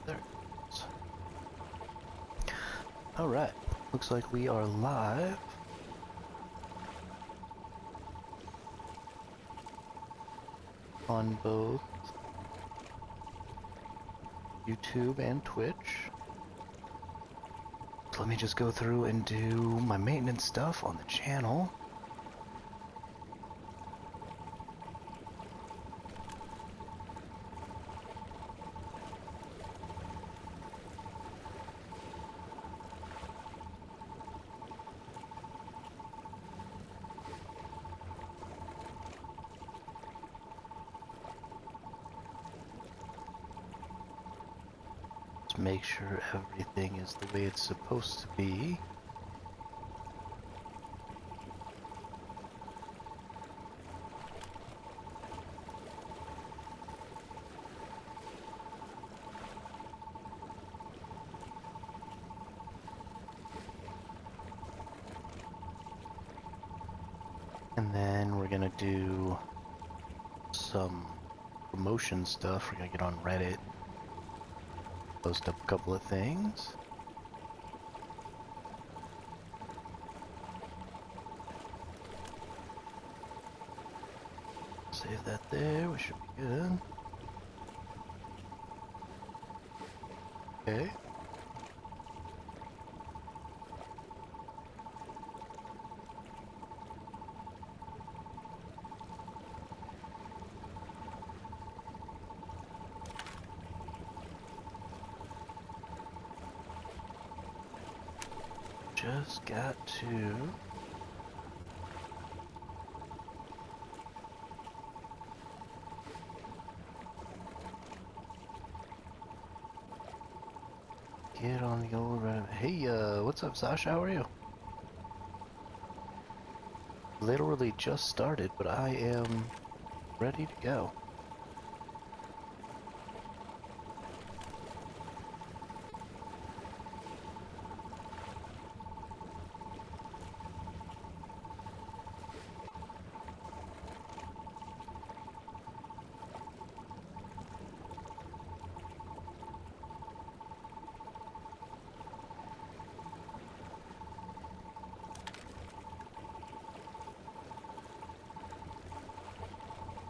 there it is. Alright, looks like we are live. On both YouTube and Twitch. So let me just go through and do my maintenance stuff on the channel. Make sure everything is the way it's supposed to be. And then we're gonna do some promotion stuff. We're gonna get on Reddit. Post up a couple of things. Save that there, we should be good. Okay. Just got to get on the old Reddit. Hey, what's up, Sasha? How are you? Literally just started, but I am ready to go.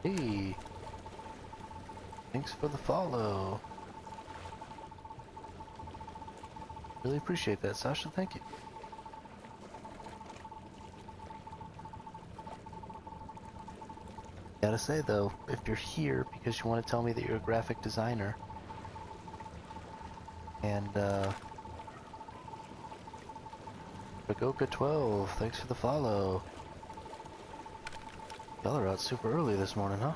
Hey, thanks for the follow. Really appreciate that, Sasha. Thank you. Gotta say though, if you're here because you want to tell me that you're a graphic designer, and Bagoka12, thanks for the follow. Y'all are out super early this morning, huh?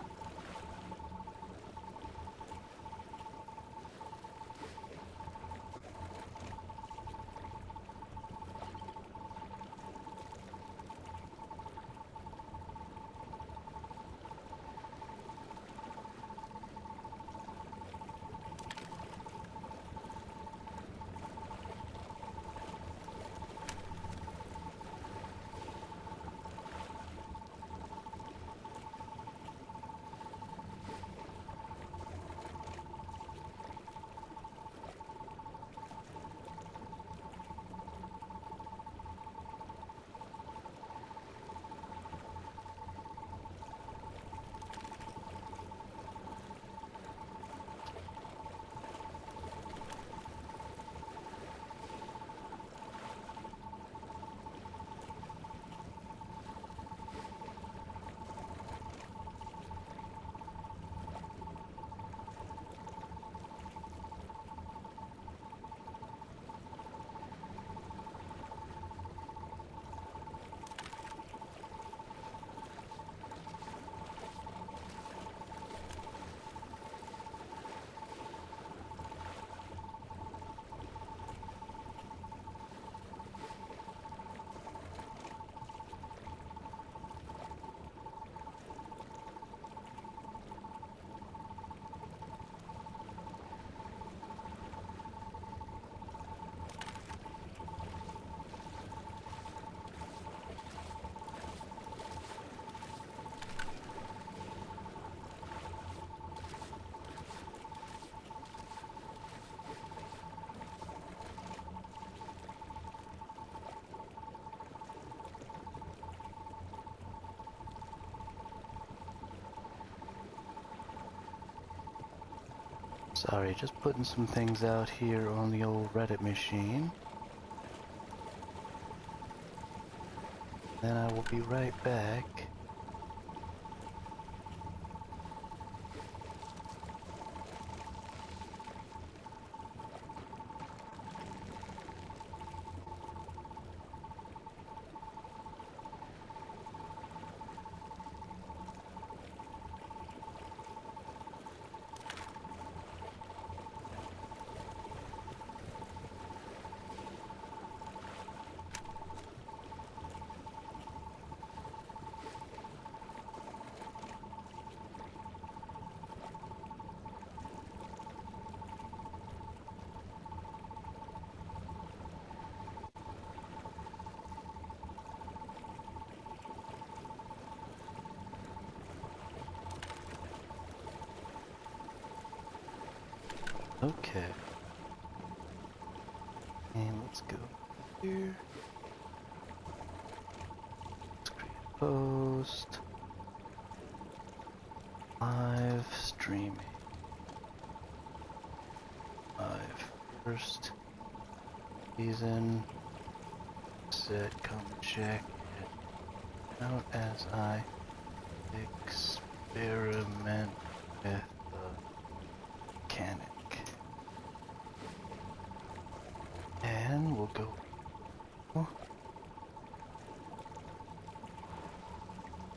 Sorry, just putting some things out here on the old Reddit machine. Then I will be right back. Okay. And let's go here. Let's create a post. Live streaming. Live first season. Set, come check it out as I experiment with the mechanic. And we'll go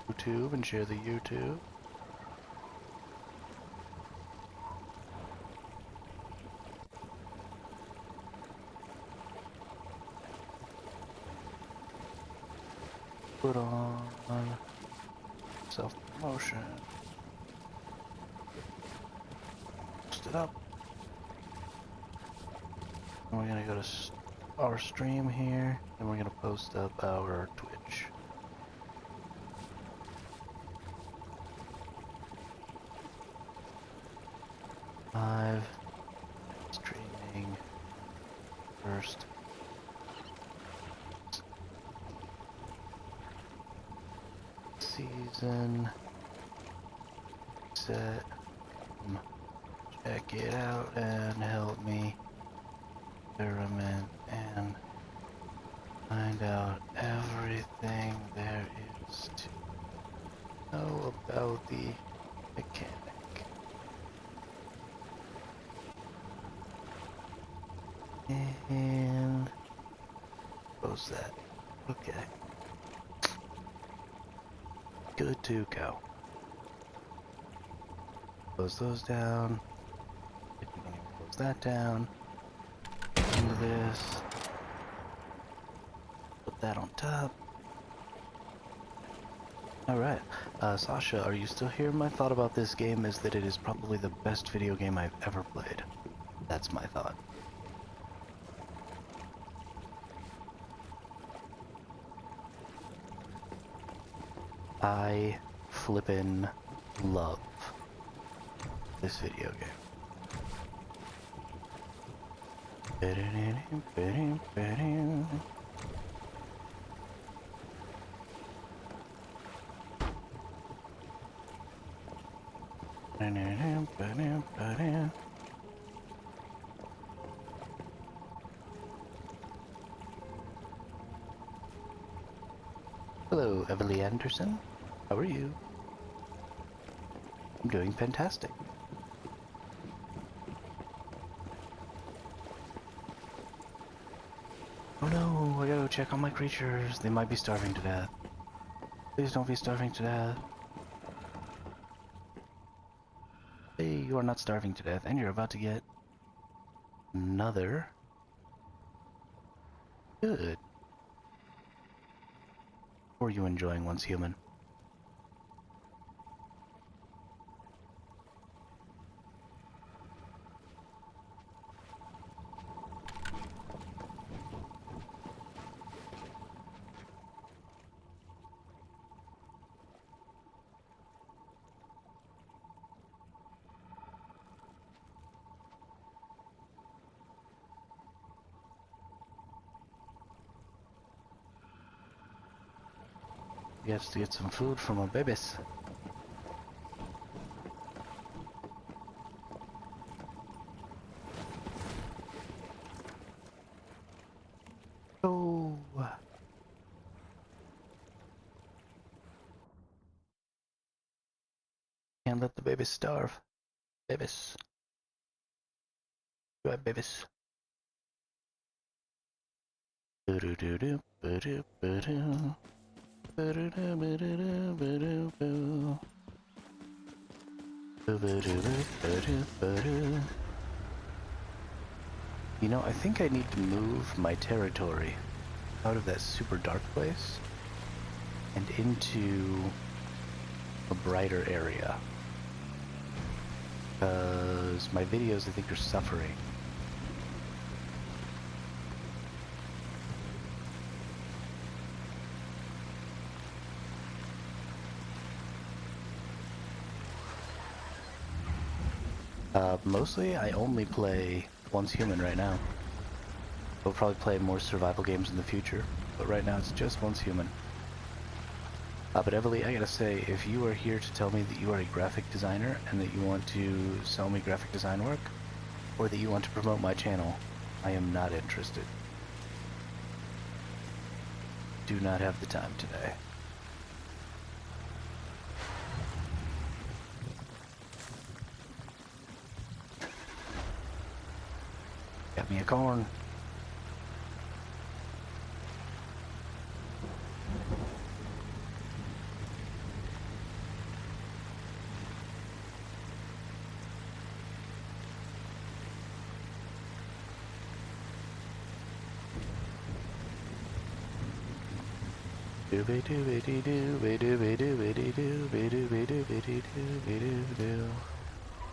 YouTube and share the YouTube. Put on self-promotion. Post it up. And we're gonna go to our stream here, and we're gonna post up our Twitch. Live streaming first. Season. Set. Check it out and help me experiment and find out everything there is to know about the mechanic. And close that. Okay. Good to go. Close those down. Close that down. Into this. Put that on top. Alright. Sasha, are you still here? My thought about this game is that it is probably the best video game I've ever played. That's my thought. I flippin' love this video game. Hello, Emily Anderson. How are you? I'm doing fantastic. Oh no, I gotta go check on my creatures. They might be starving to death. Please don't be starving to death. Hey, you are not starving to death, and you're about to get another. Good. What are you enjoying once human? He has to get some food from our babies. Babies starve. Babies. Go ahead, babies. Ba-do-do-do, ba-do-ba-do. Ba-do-do-ba-do-do-ba-do-boo. Ba-do-do-ba-do-ba-do. You know, I think I need to move my territory out of that super dark place and into a brighter area. Because my videos, I think, are suffering. Mostly, I only play Once Human right now. I'll probably play more survival games in the future, but right now it's just Once Human. But Everly, I gotta say, if you are here to tell me that you are a graphic designer and that you want to sell me graphic design work, or that you want to promote my channel, I am not interested. Do not have the time today. Got me a corn.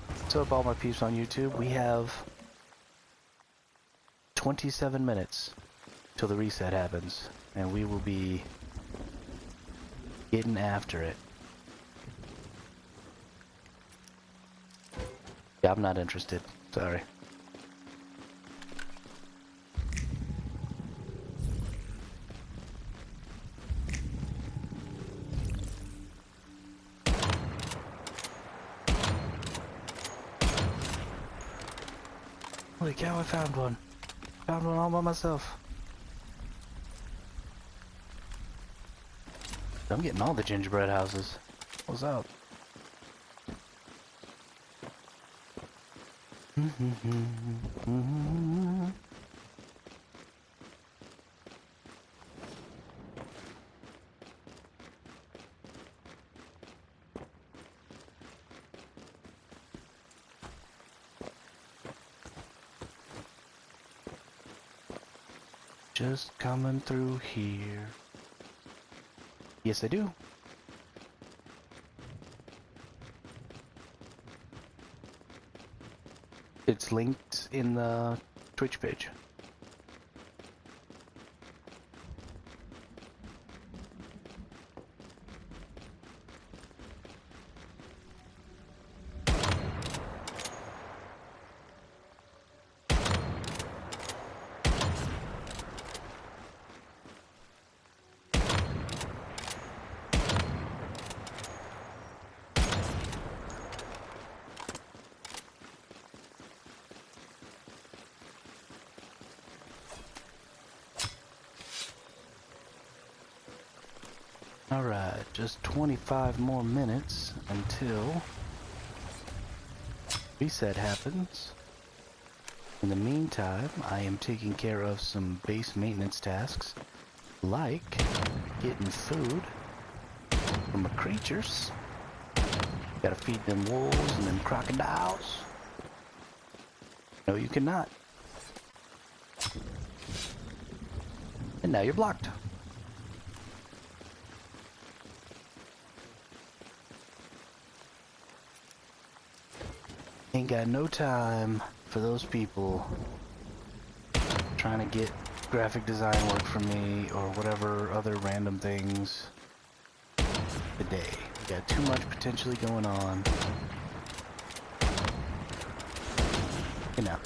What's up, all my peeps on YouTube? We have 27 minutes till the reset happens, and we will be getting after it. Yeah, I'm not interested. Sorry. Holy cow, I found one. Found one all by myself. I'm getting all the gingerbread houses. What's up? Just coming through here. Yes, I do. It's linked in the Twitch page. Alright, just 25 more minutes until reset happens. In the meantime, I am taking care of some base maintenance tasks, like getting food from the creatures. Gotta feed them wolves and them crocodiles. No, you cannot. And now you're blocked. Ain't got no time for those people trying to get graphic design work from me or whatever other random things today. We got too much potentially going on. You know,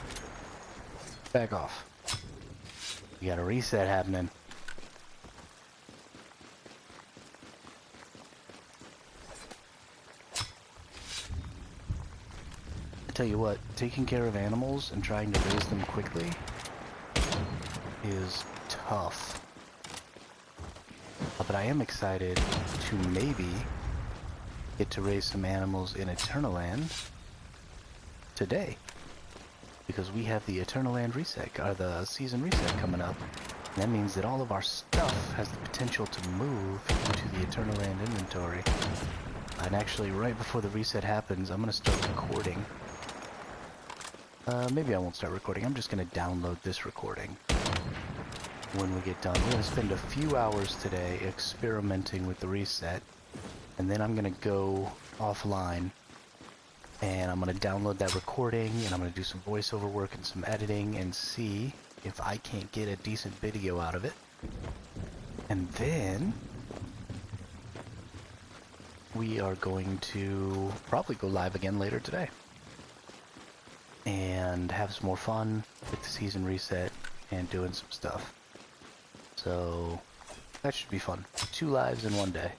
back off. We got a reset happening. I tell you what, taking care of animals and trying to raise them quickly is tough. But I am excited to maybe get to raise some animals in Eternaland today. Because we have the Eternaland reset, or the season reset coming up. And that means that all of our stuff has the potential to move into the Eternaland inventory. And actually, right before the reset happens, I'm going to start recording. Maybe I won't start recording. I'm just going to download this recording when we get done. We're going to spend a few hours today experimenting with the reset. And then I'm going to go offline. And I'm going to download that recording. And I'm going to do some voiceover work and some editing. And see if I can't get a decent video out of it. And then we are going to probably go live again later today. And have some more fun with the season reset and doing some stuff. So that should be fun. 2 lives in 1 day.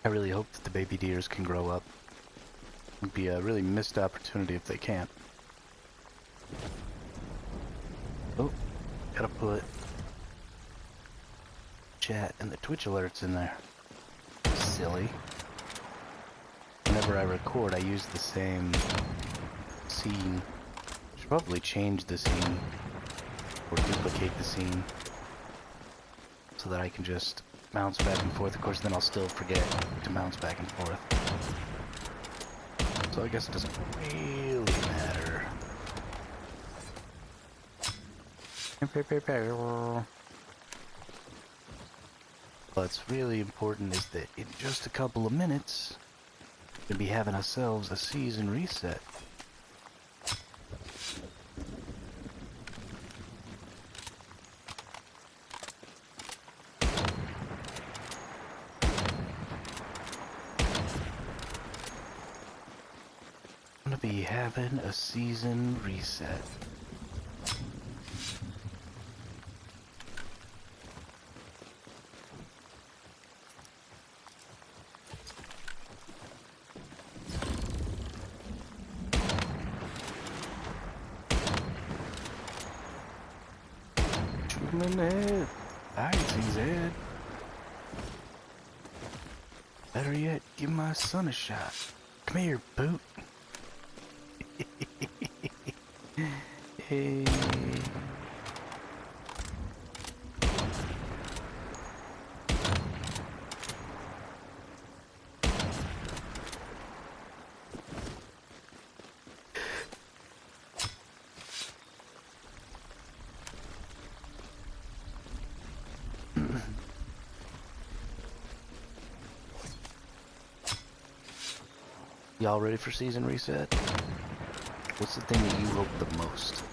I really hope that the baby deers can grow up. It would be a really missed opportunity if they can't. Oh, gotta put chat and the Twitch alerts in there. Silly. Whenever I record, I use the same scene. Should probably change the scene or duplicate the scene so that I can just bounce back and forth. Of course, then I'll still forget to bounce back and forth. So I guess it doesn't really matter. What's really important is that in just a couple of minutes, we'll be having ourselves a season reset. Be having a season reset. Shoot him in the head. I see his head. Better yet, give my son a shot. Come here, boot. Hey. Y'all ready for season reset? What's the thing that you hope the most?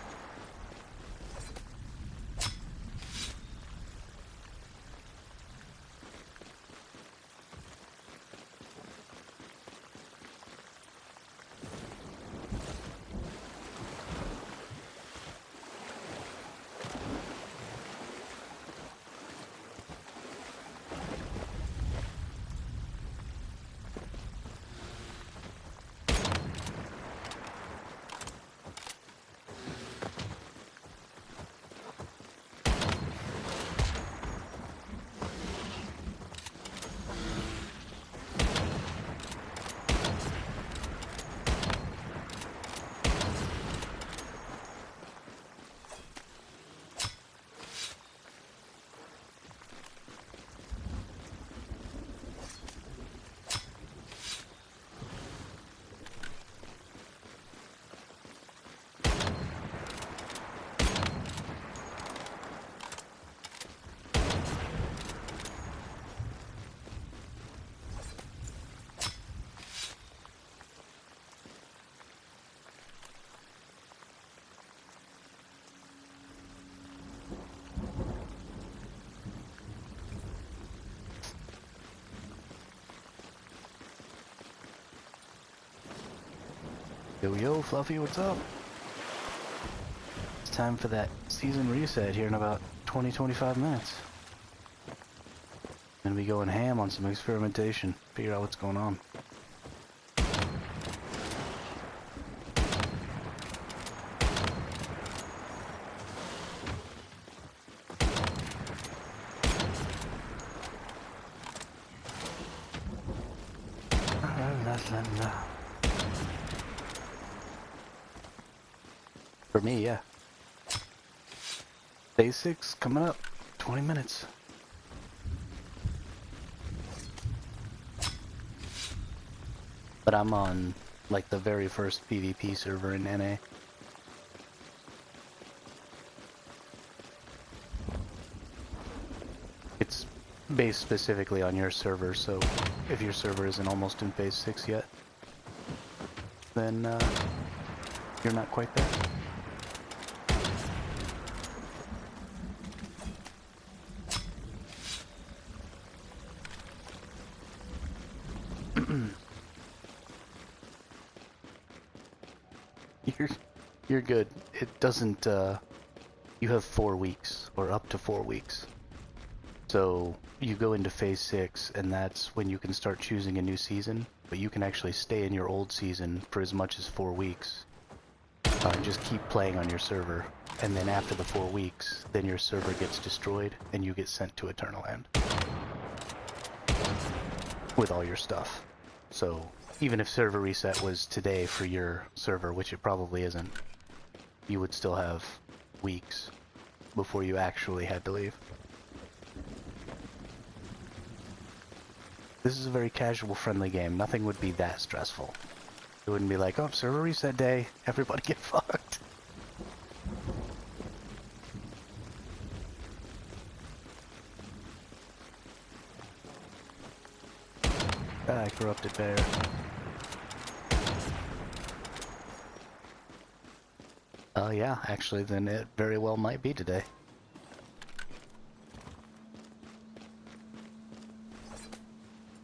Yo, yo, Fluffy, what's up? It's time for that season reset here in about 20-25 minutes. Gonna be going ham on some experimentation, figure out what's going on. For me, yeah. Day 6 coming up, 20 minutes. But I'm on, like, the very first PvP server in NA. It's based specifically on your server, so if your server isn't almost in phase 6 yet, then you're not quite there. You're good. It doesn't, you have 4 weeks, or up to 4 weeks. So, you go into phase 6, and that's when you can start choosing a new season, but you can actually stay in your old season for as much as 4 weeks. And just keep playing on your server, and then after the 4 weeks, then your server gets destroyed, and you get sent to Eternal End. With all your stuff. So, even if server reset was today for your server, which it probably isn't, you would still have weeks before you actually had to leave. This is a very casual, friendly game. Nothing would be that stressful. It wouldn't be like, oh, server reset day, everybody get fucked. Ah, corrupted bear. Yeah, actually, then it very well might be today.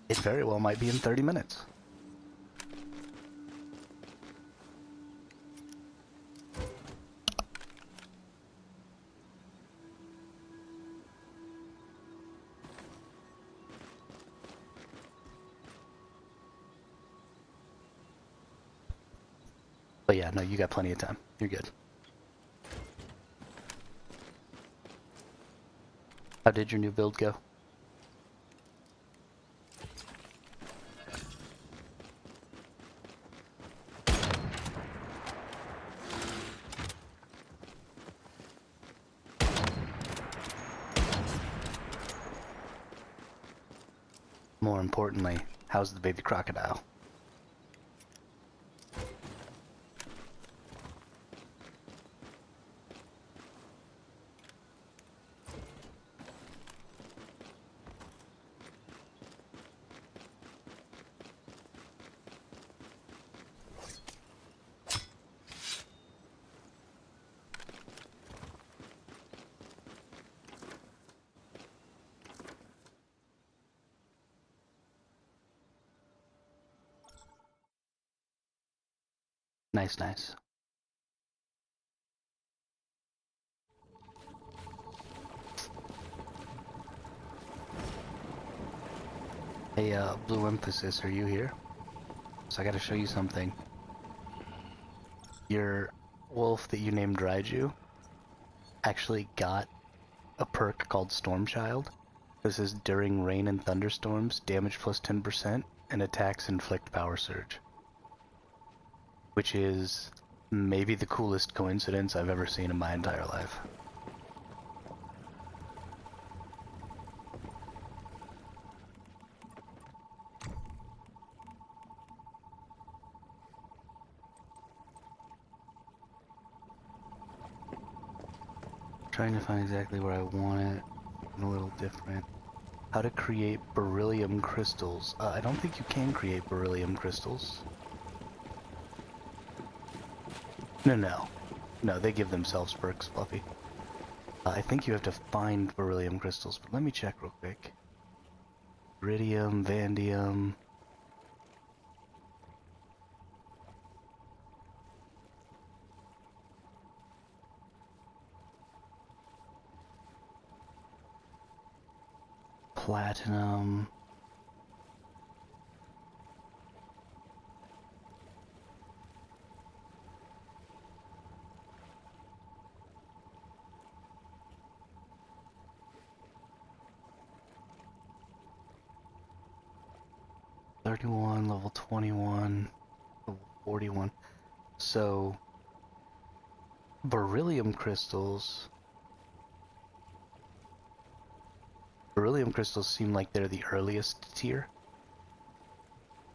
It very well might be in 30 minutes. But yeah, no, you got plenty of time. You're good. How did your new build go? More importantly, how's the baby crocodile? Nice, nice. Hey, Blue Emphasis, are you here? So I gotta show you something. Your wolf that you named Raiju actually got a perk called Storm Child. This is during rain and thunderstorms, damage plus 10%, and attacks inflict power surge. Which is maybe the coolest coincidence I've ever seen in my entire life. Trying to find exactly where I want it. A little different. How to create beryllium crystals. I don't think you can create beryllium crystals. No. No, they give themselves perks, Fluffy. I think you have to find beryllium crystals, but let me check real quick. Iridium, vanadium. platinum. Level 21, level 41. So, beryllium crystals seem like they're the earliest tier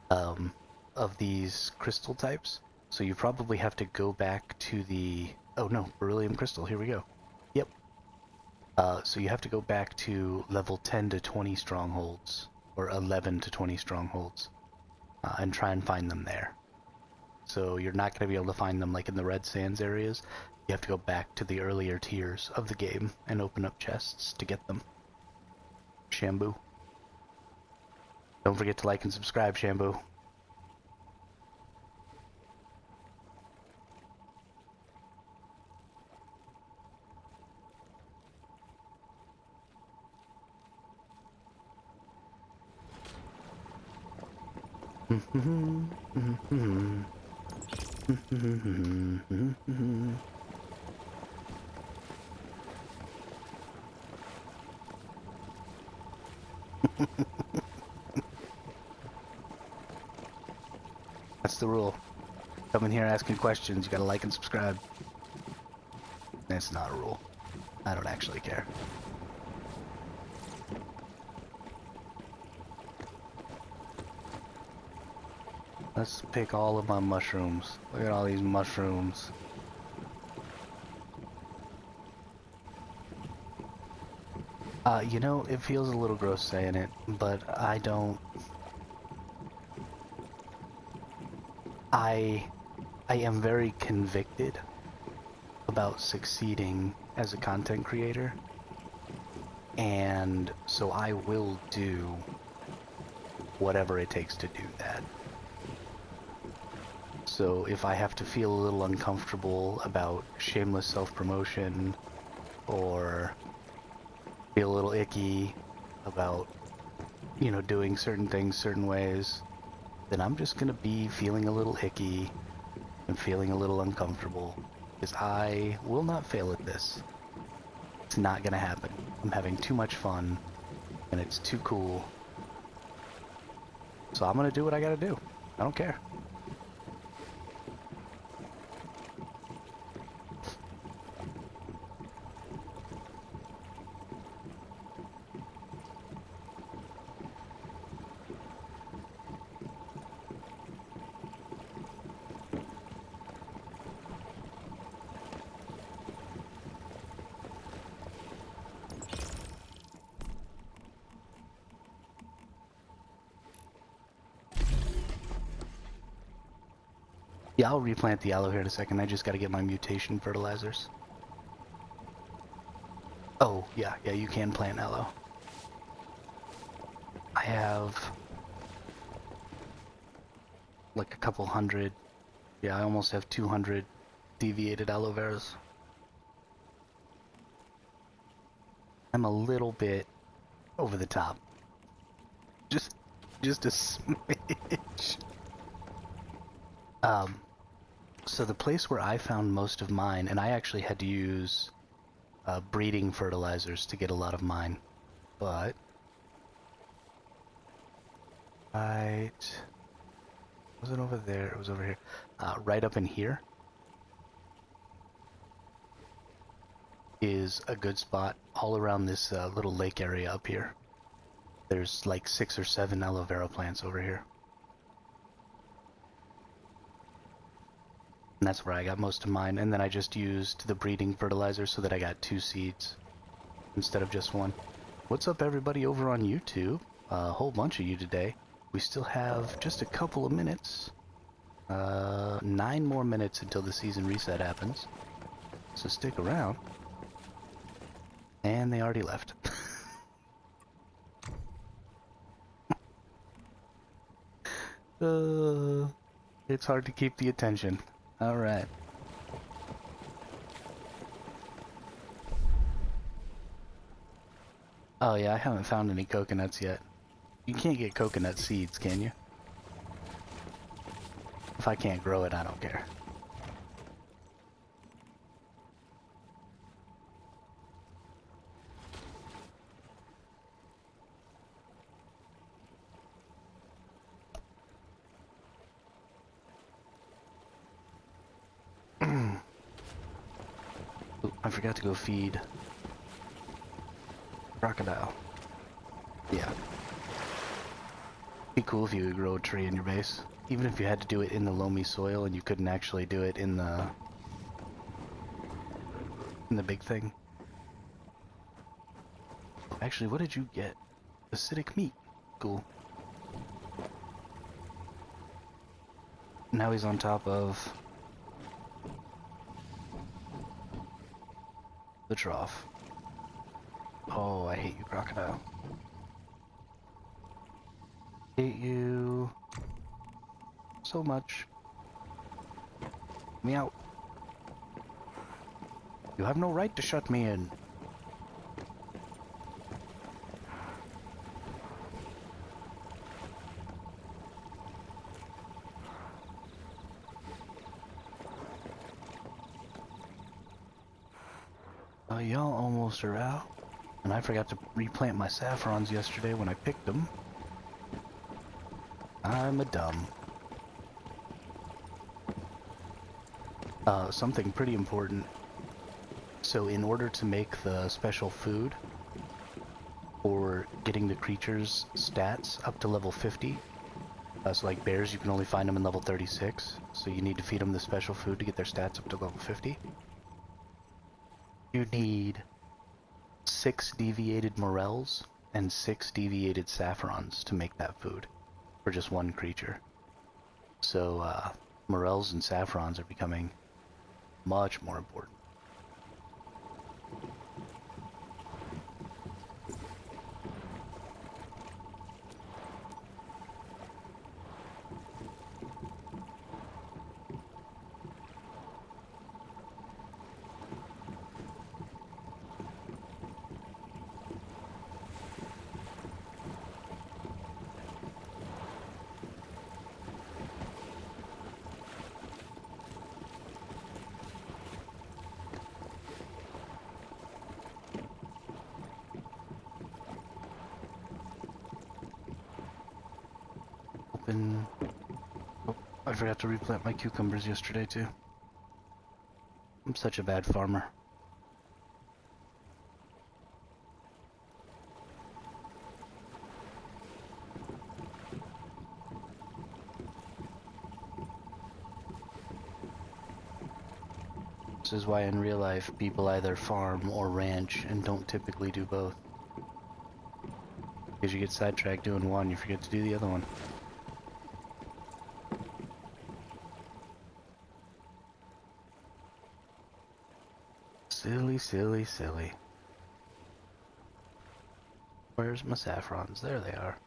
of these crystal types. So you probably have to go back to the... Oh no, beryllium crystal, here we go. Yep. So you have to go back to level 10 to 20 strongholds, or 11 to 20 strongholds, and try and find them there. So you're not going to be able to find them like in the Red Sands areas. You have to go back to the earlier tiers of the game and open up chests to get them. Shambu. Don't forget to like and subscribe, Shambu. That's the rule. Come in here asking questions, you gotta like and subscribe. That's not a rule. I don't actually care. Let's pick all of my mushrooms. Look at all these mushrooms. You know, it feels a little gross saying it, but I don't... I am very convicted about succeeding as a content creator, and so I will do whatever it takes to do that. So if I have to feel a little uncomfortable about shameless self-promotion, or feel a little icky about, you know, doing certain things certain ways, then I'm just gonna be feeling a little icky and feeling a little uncomfortable, because I will not fail at this. It's not gonna happen. I'm having too much fun, and it's too cool. So I'm gonna do what I gotta do. I don't care. Yeah, I'll replant the aloe here in a second. I just gotta get my mutation fertilizers. Oh, yeah, you can plant aloe. I have like a couple hundred. Yeah, I almost have 200 deviated aloe veras. I'm a little bit over the top. Just a smidge. So the place where I found most of mine, and I actually had to use breeding fertilizers to get a lot of mine, but right, was it over there? It was over here. Right up in here is a good spot all around this little lake area up here. There's like 6 or 7 aloe vera plants over here. And that's where I got most of mine, and then I just used the breeding fertilizer so that I got 2 seeds instead of just 1. What's up everybody over on YouTube? A whole bunch of you today. We still have just a couple of minutes. 9 more minutes until the season reset happens. So stick around. And they already left. It's hard to keep the attention. Alright. Oh yeah, I haven't found any coconuts yet. You can't get coconut seeds, can you? If I can't grow it, I don't care. Ooh, I forgot to go feed crocodile. Yeah. Be cool if you could grow a tree in your base. Even if you had to do it in the loamy soil and you couldn't actually do it in the big thing. Actually, what did you get? Acidic meat. Cool. Now he's on top of the trough. Oh, I hate you, crocodile. Hate you so much. Let me out. You have no right to shut me in. Y'all almost are out. And I forgot to replant my saffrons yesterday when I picked them. I'm a dumb. Something pretty important. So in order to make the special food for getting the creatures' stats up to level 50, so like bears, you can only find them in level 36, so you need to feed them the special food to get their stats up to level 50. You need 6 deviated morels and 6 deviated saffrons to make that food for just one creature. So morels and saffrons are becoming much more important. Oh, I forgot to replant my cucumbers yesterday too. I'm such a bad farmer. This is why in real life people either farm or ranch and don't typically do both. Because you get sidetracked doing one, you forget to do the other one. Silly, silly, silly. Where's my saffrons? There they are.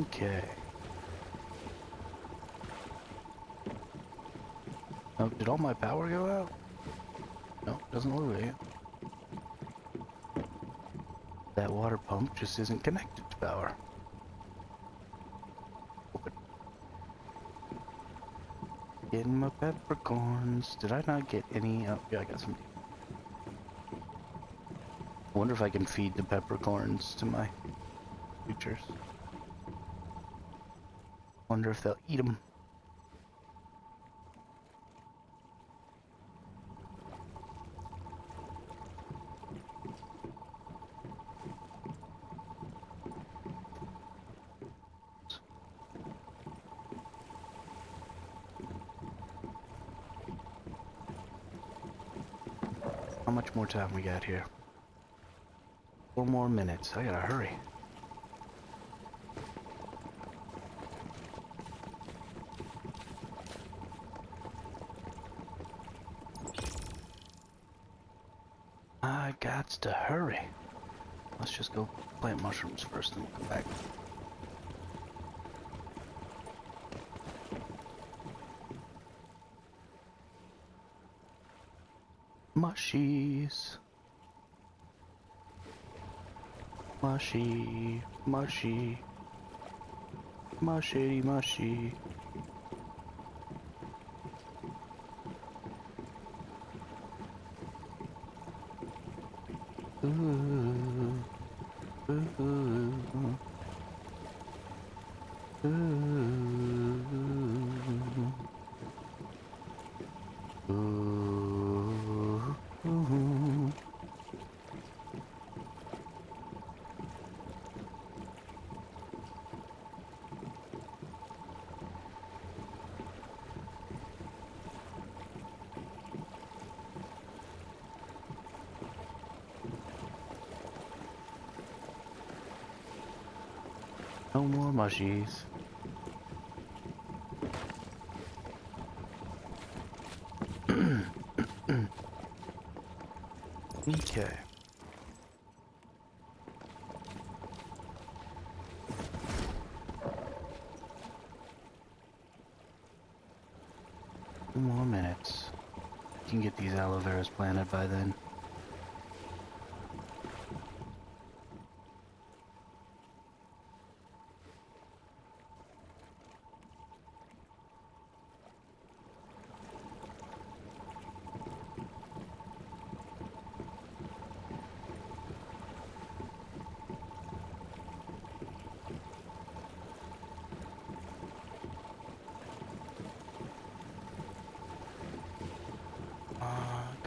Okay. Oh, did all my power go out? No, doesn't look like it. That water pump just isn't connected to power. Open. Getting my peppercorns. Did I not get any? Oh, yeah, I got some. I wonder if I can feed the peppercorns to my creatures. Wonder if they'll eat them. How much more time we got here? 4 more minutes. I gotta hurry. I got to hurry. Let's just go plant mushrooms first and we'll come back. Mushies. Mushy, mushy. Mushy, mushy. Ooh, ooh, ooh, ooh, ooh. No more mushies. Okay. Two more minutes. You can get these aloe veras planted by then.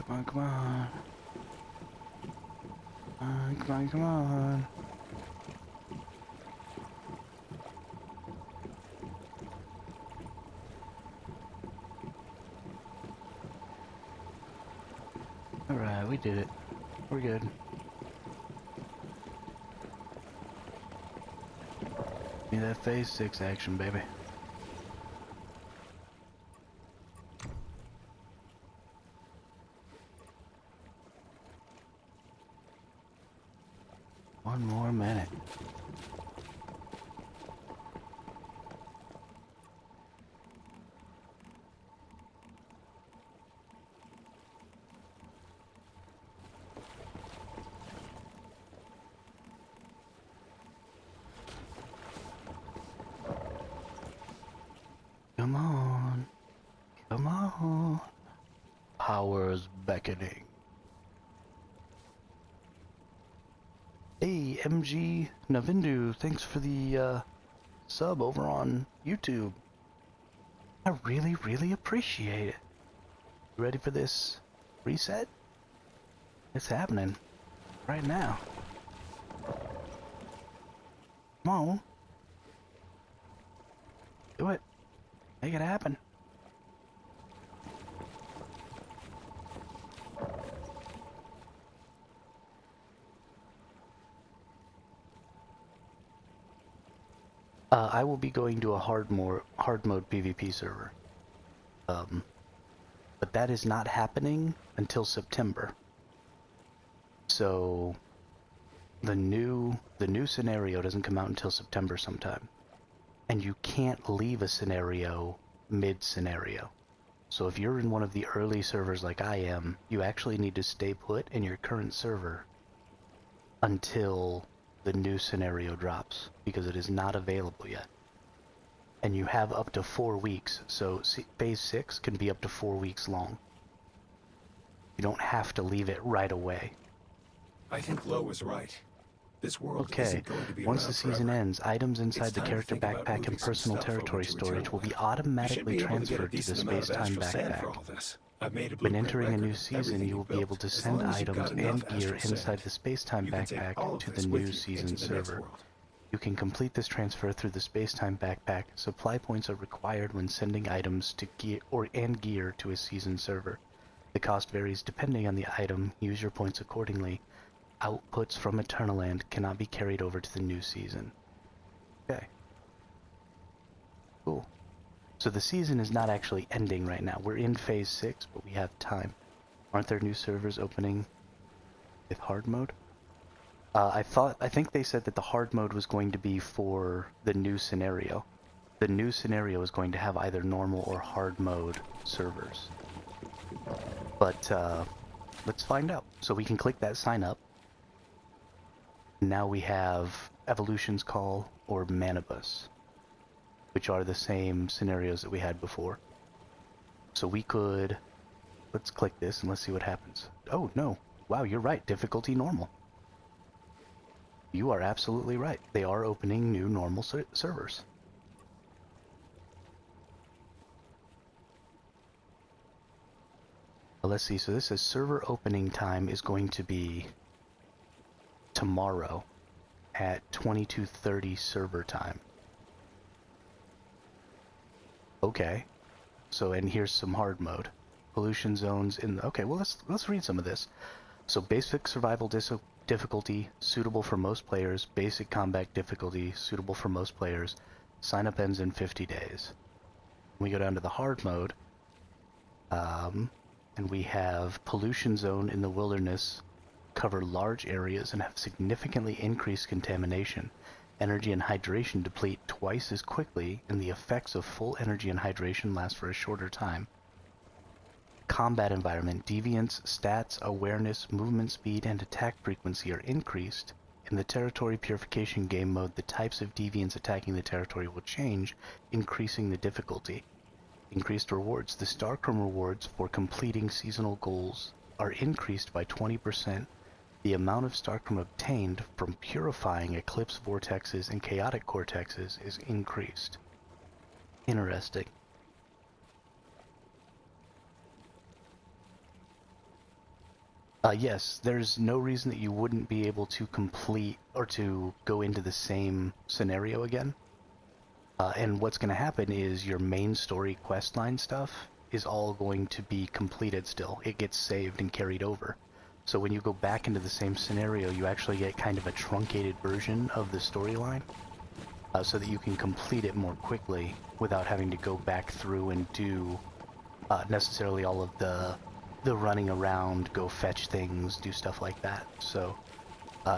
Come on, come on. Come on, come on. Alright, we did it. We're good. Give me that phase 6 action, baby. One more minute. Come on. Come on. Power's beckoning. Hey, MG Navindu, thanks for the sub over on YouTube. I really, really appreciate it. You ready for this reset? It's happening right now. Come on. Do it. Make it happen. I will be going to a hard mode PvP server. But that is not happening until September. So the new scenario doesn't come out until September sometime. And you can't leave a scenario mid-scenario. So if you're in one of the early servers like I am, you actually need to stay put in your current server until the new scenario drops, because it is not available yet. And you have up to 4 weeks, so phase 6 can be up to 4 weeks long. You don't have to leave it right away. I think Lo was right. This world Okay, isn't going to be once around the season forever. ends, items inside It's the time to character think about backpack moving and some personal stuff over territory to storage will be Eternal. You should automatically be able to get a transferred to the decent amount of space-time astral sand for backpack. all this. I've made a When blueprint entering a record new of season, everything you will you've be able built. to As send long as you've items got enough and gear astral inside sand, the space-time you can take backpack all of to the this with new you season into the next server. world. You can complete this transfer through the space-time backpack. Supply points are required when sending items to gear to a season server. The cost varies depending on the item. Use your points accordingly. Outputs from Eternaland cannot be carried over to the new season. Okay. Cool. So the season is not actually ending right now. We're in phase 6, but we have time. Aren't there new servers opening with hard mode. I think they said that the hard mode was going to be for the new scenario. The new scenario is going to have either normal or hard mode servers. But let's find out. So we can click that sign up. Now we have Evolution's Call or Manibus, which are the same scenarios that we had before. So we could, let's click this and let's see what happens. Oh no, wow, you're right, difficulty normal. You are absolutely right. They are opening new normal servers. Let's see, so this says server opening time is going to be tomorrow at 22:30 server time. Okay. So, and here's some hard mode. Pollution zones in the, okay, well let's read some of this. So basic survival difficulty suitable for most players, basic combat difficulty suitable for most players. Sign up ends in 50 days. We go down to the hard mode. And we have pollution zone in the wilderness, cover large areas and have significantly increased contamination. Energy and hydration deplete twice as quickly, and the effects of full energy and hydration last for a shorter time. Combat environment, deviants, stats, awareness, movement speed, and attack frequency are increased. In the territory purification game mode, the types of deviants attacking the territory will change, increasing the difficulty. Increased rewards. The Starchrome rewards for completing seasonal goals are increased by 20%. The amount of Starchrome obtained from purifying Eclipse vortexes and chaotic cortexes is increased. Interesting. Yes, there's no reason that you wouldn't be able to complete or to go into the same scenario again. And what's going to happen is your main story questline stuff is all going to be completed still. It gets saved and carried over. So when you go back into the same scenario, you actually get kind of a truncated version of the storyline, so that you can complete it more quickly without having to go back through and do necessarily all of the running around, go fetch things, do stuff like that. So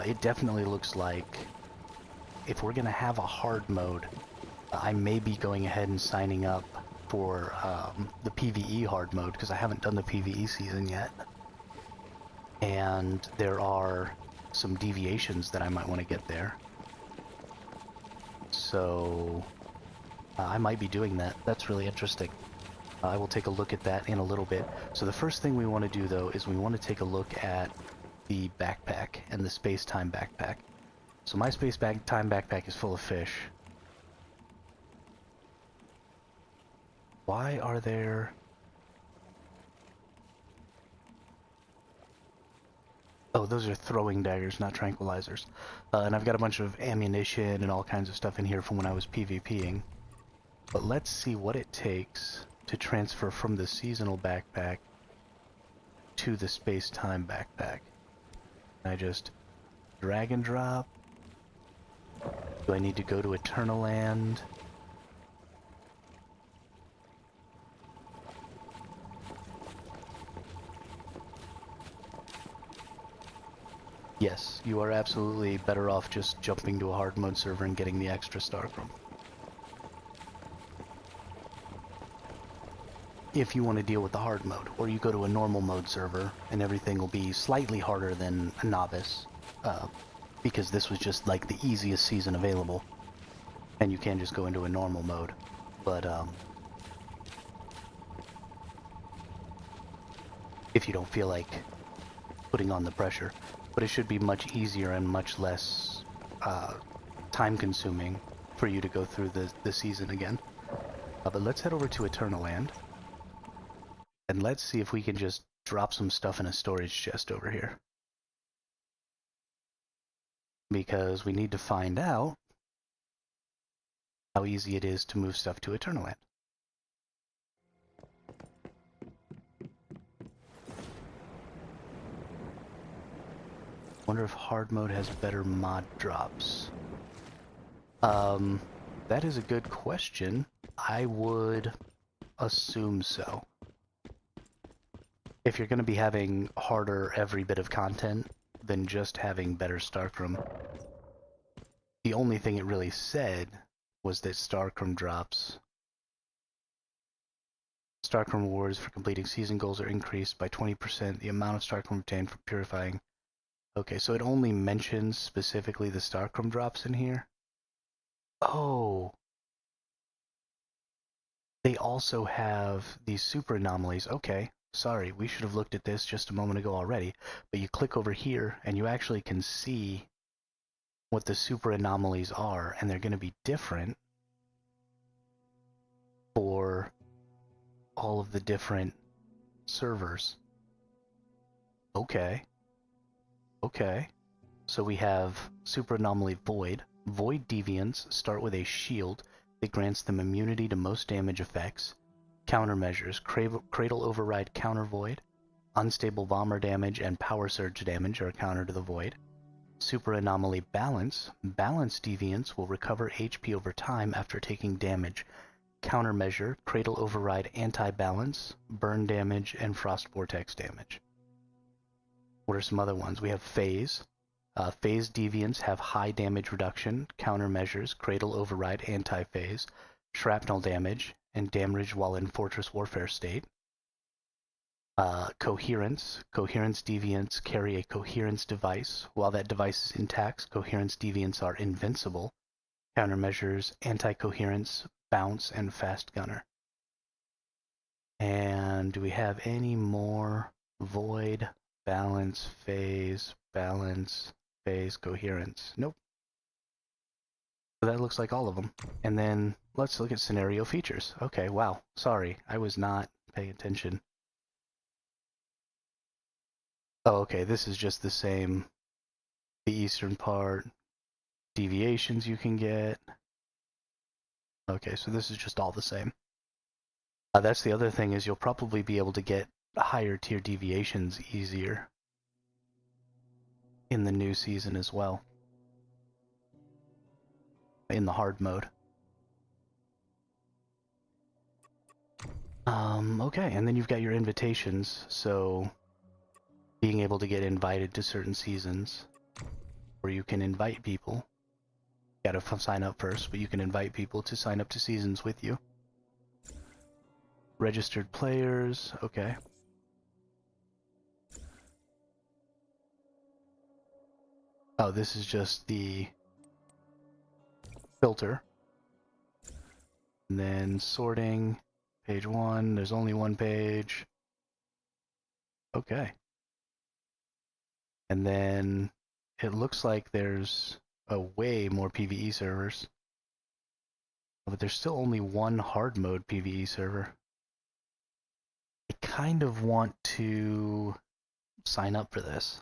it definitely looks like if we're going to have a hard mode, I may be going ahead and signing up for the PvE hard mode, because I haven't done the PvE season yet. And there are some deviations that I might want to get there. So I might be doing that. That's really interesting. I will take a look at that in a little bit. So the first thing we want to do, though, is we want to take a look at the backpack and the space-time backpack. So my space-time backpack is full of fish. Why are there... Oh, those are throwing daggers, not tranquilizers. And I've got a bunch of ammunition and all kinds of stuff in here from when I was PvPing. But let's see what it takes to transfer from the seasonal backpack to the space-time backpack. I just drag and drop. Do I need to go to Eternal Land? Yes, you are absolutely better off just jumping to a hard mode server and getting the extra Starchrome. If you want to deal with the hard mode, or you go to a normal mode server and everything will be slightly harder than a novice, because this was just like the easiest season available, and you can just go into a normal mode. But if you don't feel like putting on the pressure, but it should be much easier and much less time consuming for you to go through the season again. But let's head over to Eternal Land. And let's see if we can just drop some stuff in a storage chest over here. Because we need to find out how easy it is to move stuff to Eternal Land. Wonder if hard mode has better mod drops. That is a good question. I would assume so. If you're going to be having harder every bit of content, than just having better Starcrum. The only thing it really said was that Starcrum drops. Starcrum rewards for completing season goals are increased by 20%. The amount of Starcrum obtained for purifying. Okay, so it only mentions specifically the Starcrum drops in here. Oh. They also have these super anomalies. Okay, sorry, we should have looked at this just a moment ago already. But you click over here and you actually can see what the super anomalies are, and they're going to be different for all of the different servers. Okay. Okay. So we have super anomaly Void. Void deviants start with a shield that grants them immunity to most damage effects. Countermeasures: Cradle Override Counter Void, Unstable Bomber damage, and Power Surge damage are counter to the Void. Super Anomaly Balance. Balance deviants will recover HP over time after taking damage. Countermeasure: Cradle Override Anti-Balance, Burn damage, and Frost Vortex damage. What are some other ones? We have Phase. Phase deviants have high damage reduction, countermeasures, Cradle Override Anti-Phase, Shrapnel damage, and damage while in Fortress Warfare state. Coherence. Coherence deviants carry a coherence device. While that device is intact, coherence deviants are invincible. Countermeasures, Anti-Coherence, Bounce, and Fast Gunner. And do we have any more? Void, Balance, Phase, Coherence. Nope. So that looks like all of them. And then let's look at scenario features. Okay, wow. Sorry, I was not paying attention. Oh, okay, this is just the same. The eastern part, deviations you can get. Okay, so this is just all the same. That's the other thing, is you'll probably be able to get higher tier deviations easier in the new season as well. In the hard mode. Okay, and then you've got your invitations, so being able to get invited to certain seasons, where you can invite people. You gotta sign up first, but you can invite people to sign up to seasons with you. Registered players, okay. Oh, this is just the filter. And then sorting, page 1, there's only one page. Okay. And then it looks like there's way more PvE servers. But there's still only one hard mode PvE server. I kind of want to sign up for this.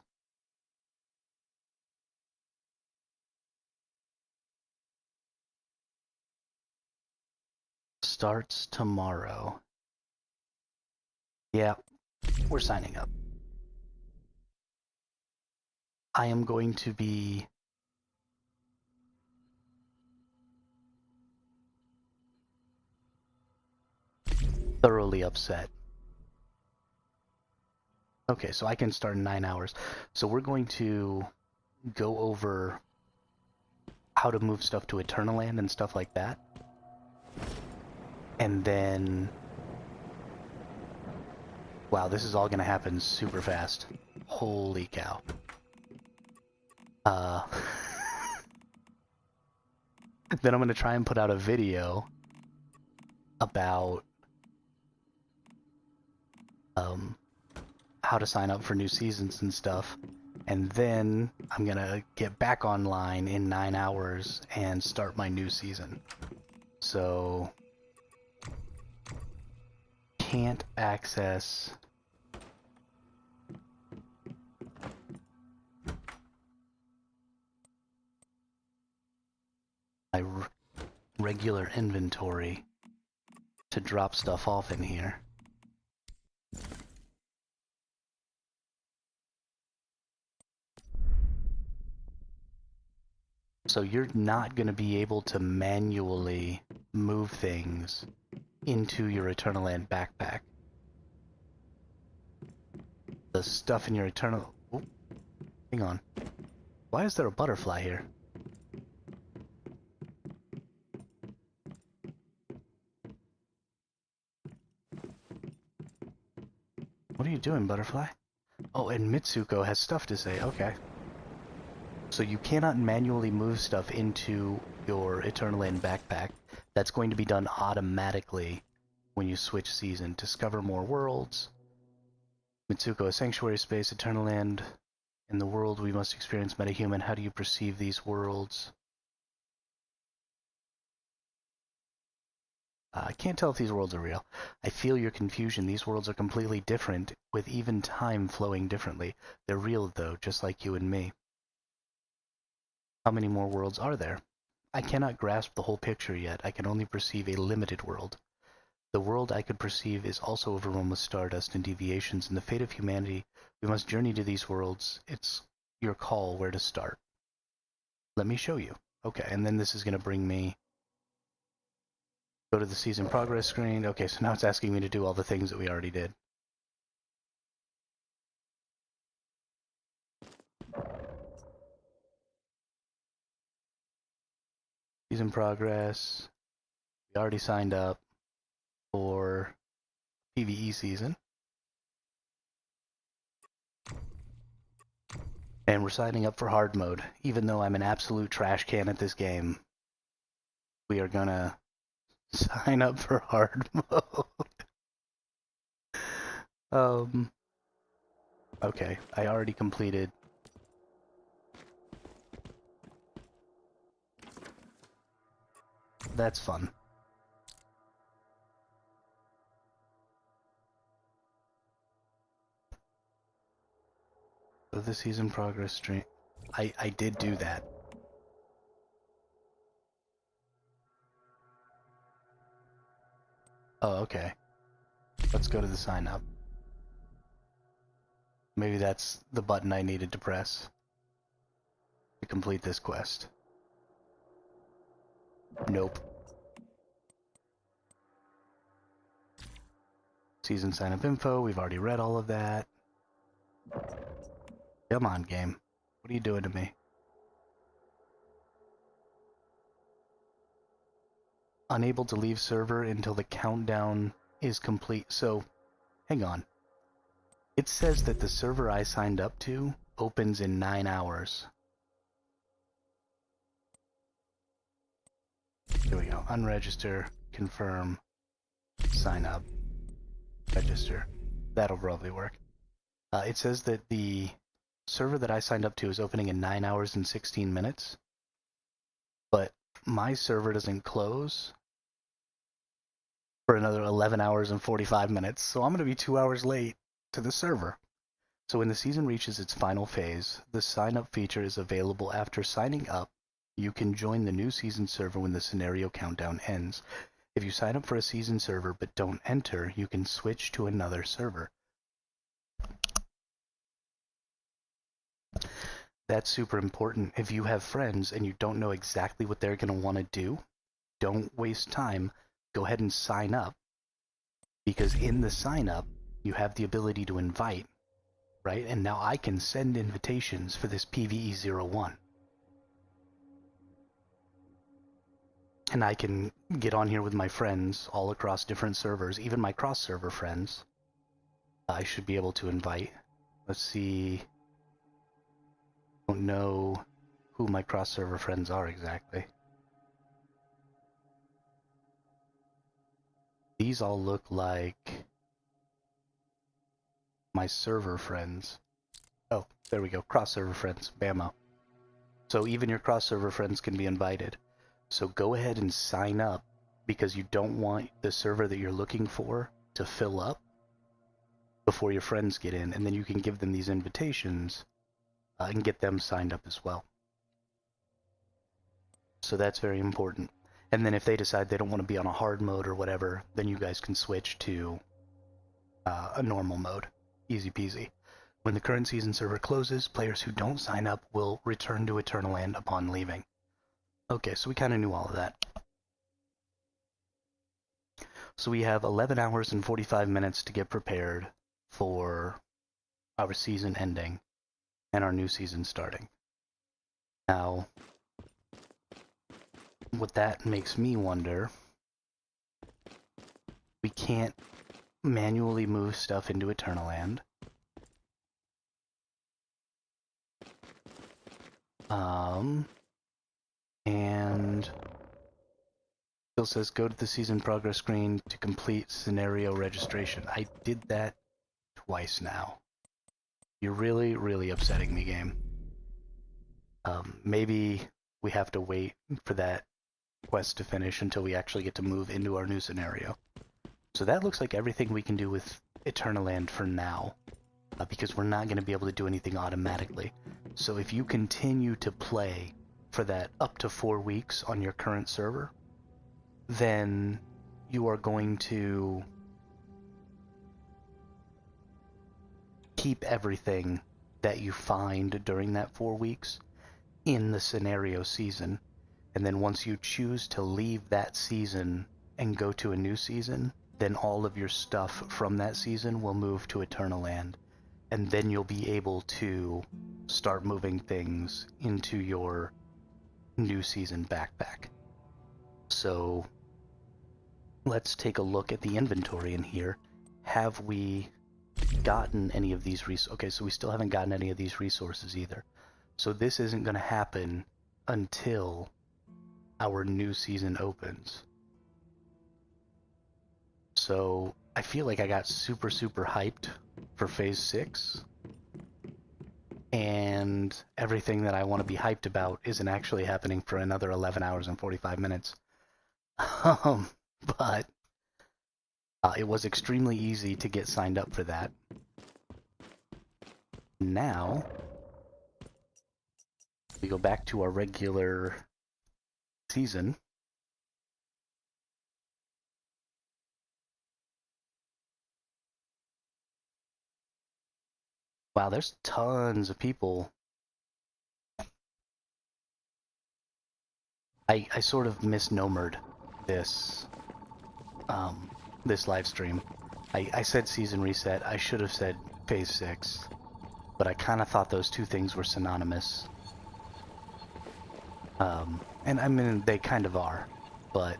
Starts tomorrow. Yeah, we're signing up. I am going to be thoroughly upset. Okay, so I can start in 9 hours. So we're going to go over how to move stuff to Eternaland and stuff like that. And then... Wow, this is all going to happen super fast. Holy cow. Then I'm going to try and put out a video about how to sign up for new seasons and stuff. And then I'm going to get back online in 9 hours and start my new season. So... can't access... my regular inventory to drop stuff off in here. So you're not going to be able to manually move things into your Eternaland backpack. The stuff in your Eternal... Oh, I think hang on. Why is there a butterfly here? What are you doing, butterfly? Oh, and Mitsuko has stuff to say. Okay. So you cannot manually move stuff into your Eternaland backpack. That's going to be done automatically when you switch season. Discover more worlds. Mitsuko, a sanctuary space, Eternaland. In the world we must experience metahuman. How do you perceive these worlds? I can't tell if these worlds are real. I feel your confusion. These worlds are completely different, with even time flowing differently. They're real, though, just like you and me. How many more worlds are there? I cannot grasp the whole picture yet. I can only perceive a limited world. The world I could perceive is also overrun with stardust and deviations. In the fate of humanity, we must journey to these worlds. It's your call where to start. Let me show you. Okay, and then this is going to bring me... Go to the season progress screen. Okay, so now it's asking me to do all the things that we already did. Season progress. We already signed up for PvE season. And we're signing up for hard mode. Even though I'm an absolute trash can at this game, we are gonna sign up for hard mode. Okay, I already completed. That's fun. So the season progress stream. I did do that. Oh, okay. Let's go to the sign up. Maybe that's the button I needed to press to complete this quest. Nope. Season sign up info, we've already read all of that. Come on, game. What are you doing to me? Unable to leave server until the countdown is complete. So, hang on. It says that the server I signed up to opens in 9 hours. Here we go. Unregister, confirm, sign up, register. That'll probably work. It says that the server that I signed up to is opening in 9 hours and 16 minutes. But my server doesn't close for another 11 hours and 45 minutes. So I'm going to be 2 hours late to the server. So when the season reaches its final phase, the sign-up feature is available. After signing up, you can join the new season server when the scenario countdown ends. If you sign up for a season server but don't enter, you can switch to another server. That's super important. If you have friends and you don't know exactly what they're going to want to do, don't waste time. Go ahead and sign up, because in the sign up, you have the ability to invite, right? And now I can send invitations for this PvE01. And I can get on here with my friends all across different servers, even my cross-server friends. I should be able to invite. Let's see. I don't know who my cross-server friends are exactly. These all look like my server friends. Oh, there we go. Cross-server friends. Bammo. So even your cross-server friends can be invited. So go ahead and sign up, because you don't want the server that you're looking for to fill up before your friends get in, and then you can give them these invitations and get them signed up as well. So that's very important. And then if they decide they don't want to be on a hard mode or whatever, then you guys can switch to a normal mode. Easy peasy. When the current season server closes, players who don't sign up will return to Eternaland upon leaving. Okay, so we kind of knew all of that. So we have 11 hours and 45 minutes to get prepared for our season ending. and our new season starting. Now, what that makes me wonder, we can't manually move stuff into Eternaland. And still says go to the season progress screen to complete scenario registration. I did that twice now. You're really, really upsetting me, game. Maybe we have to wait for that quest to finish until we actually get to move into our new scenario. So that looks like everything we can do with Eternaland for now, because we're not going to be able to do anything automatically. So if you continue to play for that up to 4 weeks on your current server, then you are going to keep everything that you find during that 4 weeks in the scenario season. And then once you choose to leave that season and go to a new season, then all of your stuff from that season will move to Eternaland. And then you'll be able to start moving things into your new season backpack. So let's take a look at the inventory in here. Have we gotten any of these resources? Okay, so we still haven't gotten any of these resources either. So this isn't going to happen until our new season opens. So I feel like I got super, super hyped for Phase 6. And everything that I want to be hyped about isn't actually happening for another 11 hours and 45 minutes. But it was extremely easy to get signed up for that. Now, we go back to our regular season. Wow, there's tons of people. I sort of misnomered this this live stream. I said season reset. I should have said Phase 6, but I kind of thought those two things were synonymous. And I mean, they kind of are, but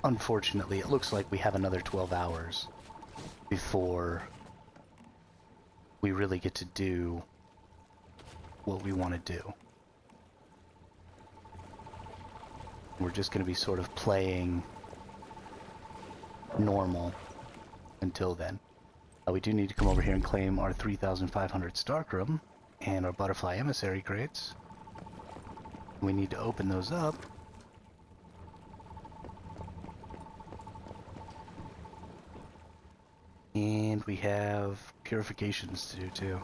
unfortunately, it looks like we have another 12 hours before we really get to do what we want to do. We're just going to be sort of playing normal until then. We do need to come over here and claim our 3,500 Starkrum and our Butterfly Emissary crates. We need to open those up. And we have purifications to do too.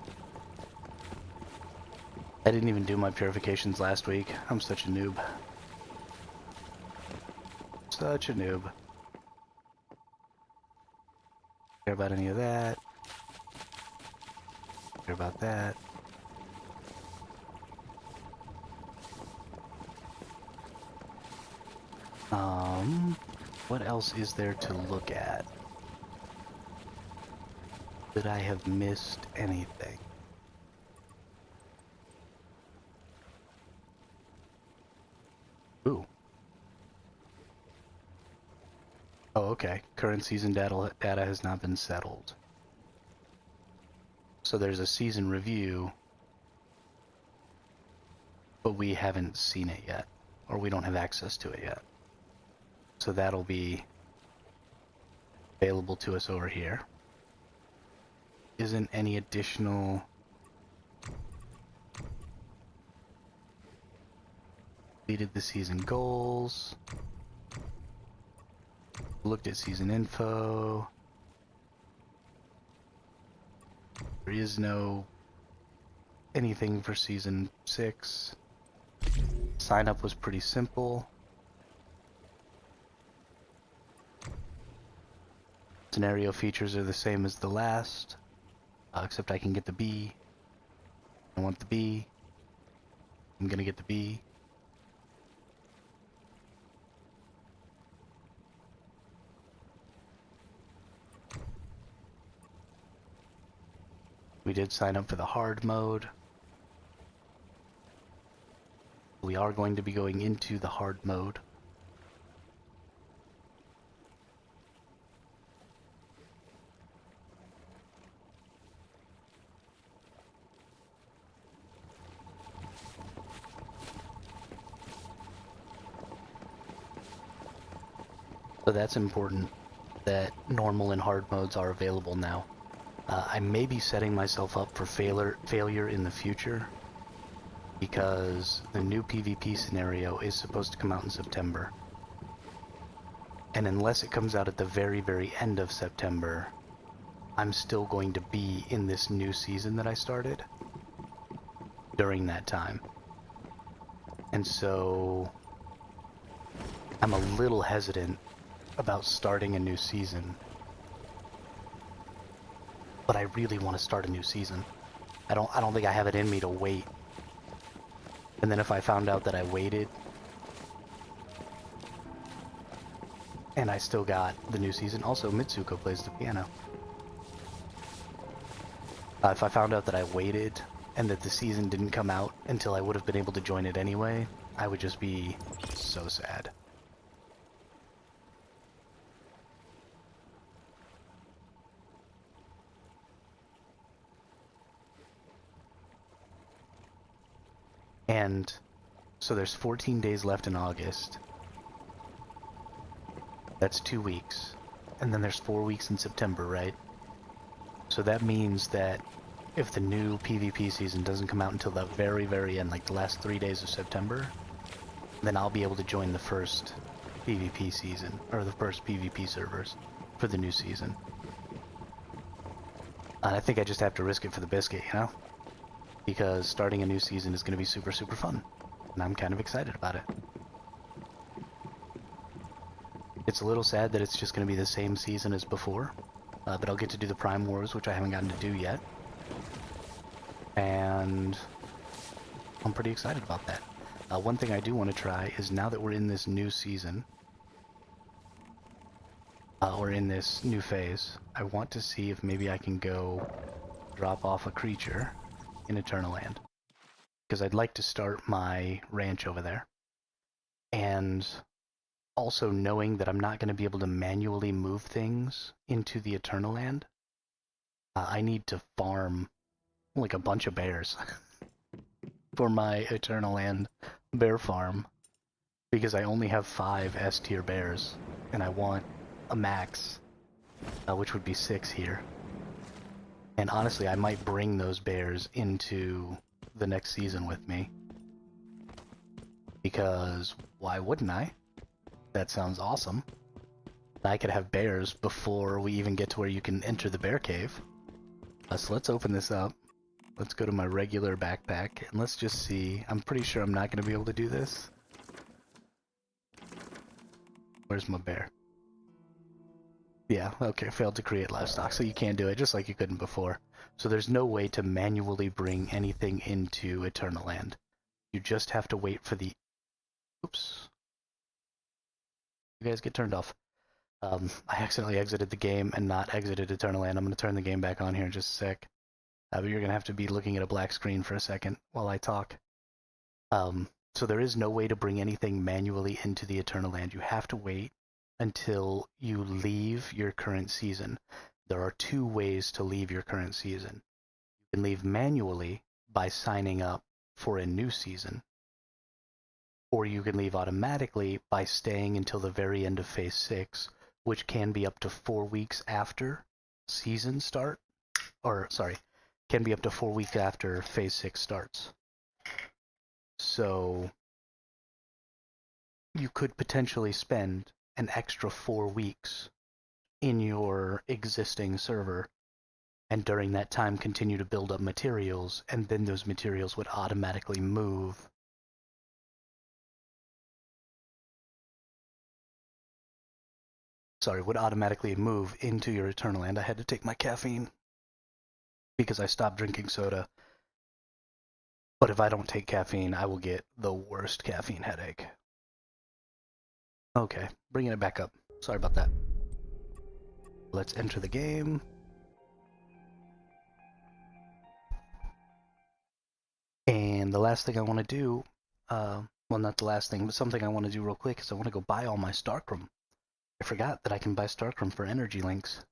I didn't even do my purifications last week. I'm such a noob. Such a noob. Care about any of that. Care about that. What else is there to look at? Did I have missed anything? Ooh. Oh, okay. Current season data has not been settled. So there's a season review, but we haven't seen it yet, or we don't have access to it yet. So that'll be available to us over here. Isn't any additional... Completed the season goals. Looked at season info. There is no anything for season 6. Sign up was pretty simple. Scenario features are the same as the last, except I can get the B. I want the B. I'm gonna get the B. We did sign up for the hard mode. We are going to be going into the hard mode. So that's important that normal and hard modes are available now. I may be setting myself up for failure in the future because the new PvP scenario is supposed to come out in September. And unless it comes out at the very, very end of September, I'm still going to be in this new season that I started during that time. And so I'm a little hesitant about starting a new season. But I really want to start a new season. I don't think I have it in me to wait. And then if I found out that I waited and I still got the new season. Also, Mitsuko plays the piano. If I found out that I waited and that the season didn't come out until I would have been able to join it anyway, I would just be so sad. And so there's 14 days left in August. That's 2 weeks. And then there's 4 weeks in September, right? So that means that if the new PvP season doesn't come out until the very, very end, like the last 3 days of September, then I'll be able to join the first PvP season, or the first PvP servers for the new season. And I think I just have to risk it for the biscuit, you know? Because starting a new season is going to be super, super fun. And I'm kind of excited about it. It's a little sad that it's just going to be the same season as before. But I'll get to do the Prime Wars, which I haven't gotten to do yet. And I'm pretty excited about that. One thing I do want to try is now that we're in this new season, or in this new phase, I want to see if maybe I can go drop off a creature in Eternaland. Because I'd like to start my ranch over there. And also knowing that I'm not going to be able to manually move things into the Eternaland, I need to farm like a bunch of bears for my Eternaland bear farm. Because I only have 5 S-tier bears, and I want a max, which would be 6 here. And honestly, I might bring those bears into the next season with me. Because why wouldn't I? That sounds awesome. I could have bears before we even get to where you can enter the bear cave. So let's open this up. Let's go to my regular backpack, and let's just see. I'm pretty sure I'm not going to be able to do this. Where's my bear? Yeah, okay, failed to create livestock, so you can't do it, just like you couldn't before. So there's no way to manually bring anything into Eternaland. You just have to wait for the... Oops. You guys get turned off. I accidentally exited the game and not exited Eternaland. I'm going to turn the game back on here in just a sec. But you're going to have to be looking at a black screen for a second while I talk. So there is no way to bring anything manually into the Eternaland. You have to wait until you leave your current season. There are 2 ways to leave your current season. You can leave manually by signing up for a new season, or you can leave automatically by staying until the very end of Phase 6, which can be up to 4 weeks after season start, or sorry, can be up to 4 weeks after Phase 6 starts. So you could potentially spend an extra 4 weeks in your existing server, and during that time continue to build up materials, and then those materials would automatically move into your Eternaland. I had to take my caffeine because I stopped drinking soda. But if I don't take caffeine, I will get the worst caffeine headache. Okay, bringing it back up. Sorry about that. Let's enter the game. the last thing I want to do, well, not the last thing, but something I want to do real quick is I want to go buy all my Starcrum. I forgot that I can buy Starcrum for energy links.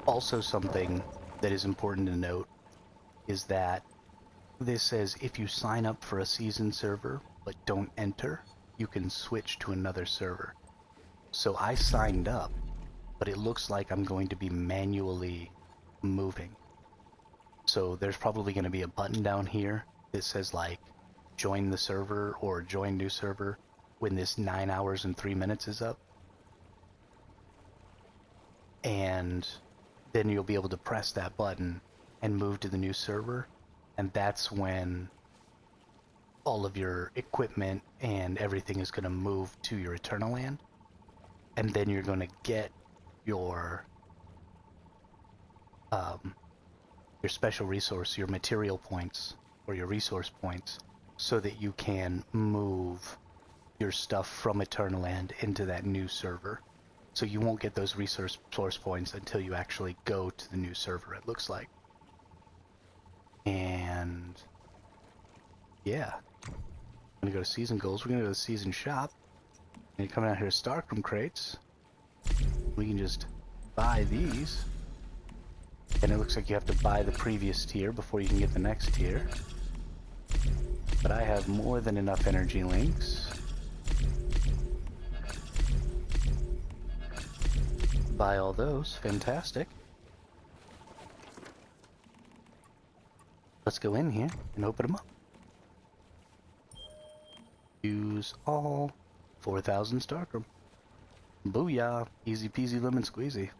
Also, something that is important to note is that this says if you sign up for a season server but don't enter, you can switch to another server. So I signed up, but it looks like I'm going to be manually moving. So there's probably going to be a button down here that says like join the server or join new server when this 9 hours and 3 minutes is up. And then you'll be able to press that button and move to the new server. And that's when all of your equipment and everything is going to move to your Eternal Land. And then you're going to get your special resource, your material points, or your resource points, so that you can move your stuff from Eternal Land into that new server. So you won't get those resource points until you actually go to the new server, it looks like. And yeah, I'm gonna go to season goals. We're gonna go to the season shop. And coming out here to Starcrum crates. We can just buy these. And it looks like you have to buy the previous tier before you can get the next tier. But I have more than enough energy links. Buy all those. Fantastic. Let's go in here and open them up. Use all 4,000 Starcrum. Booyah! Easy peasy lemon squeezy.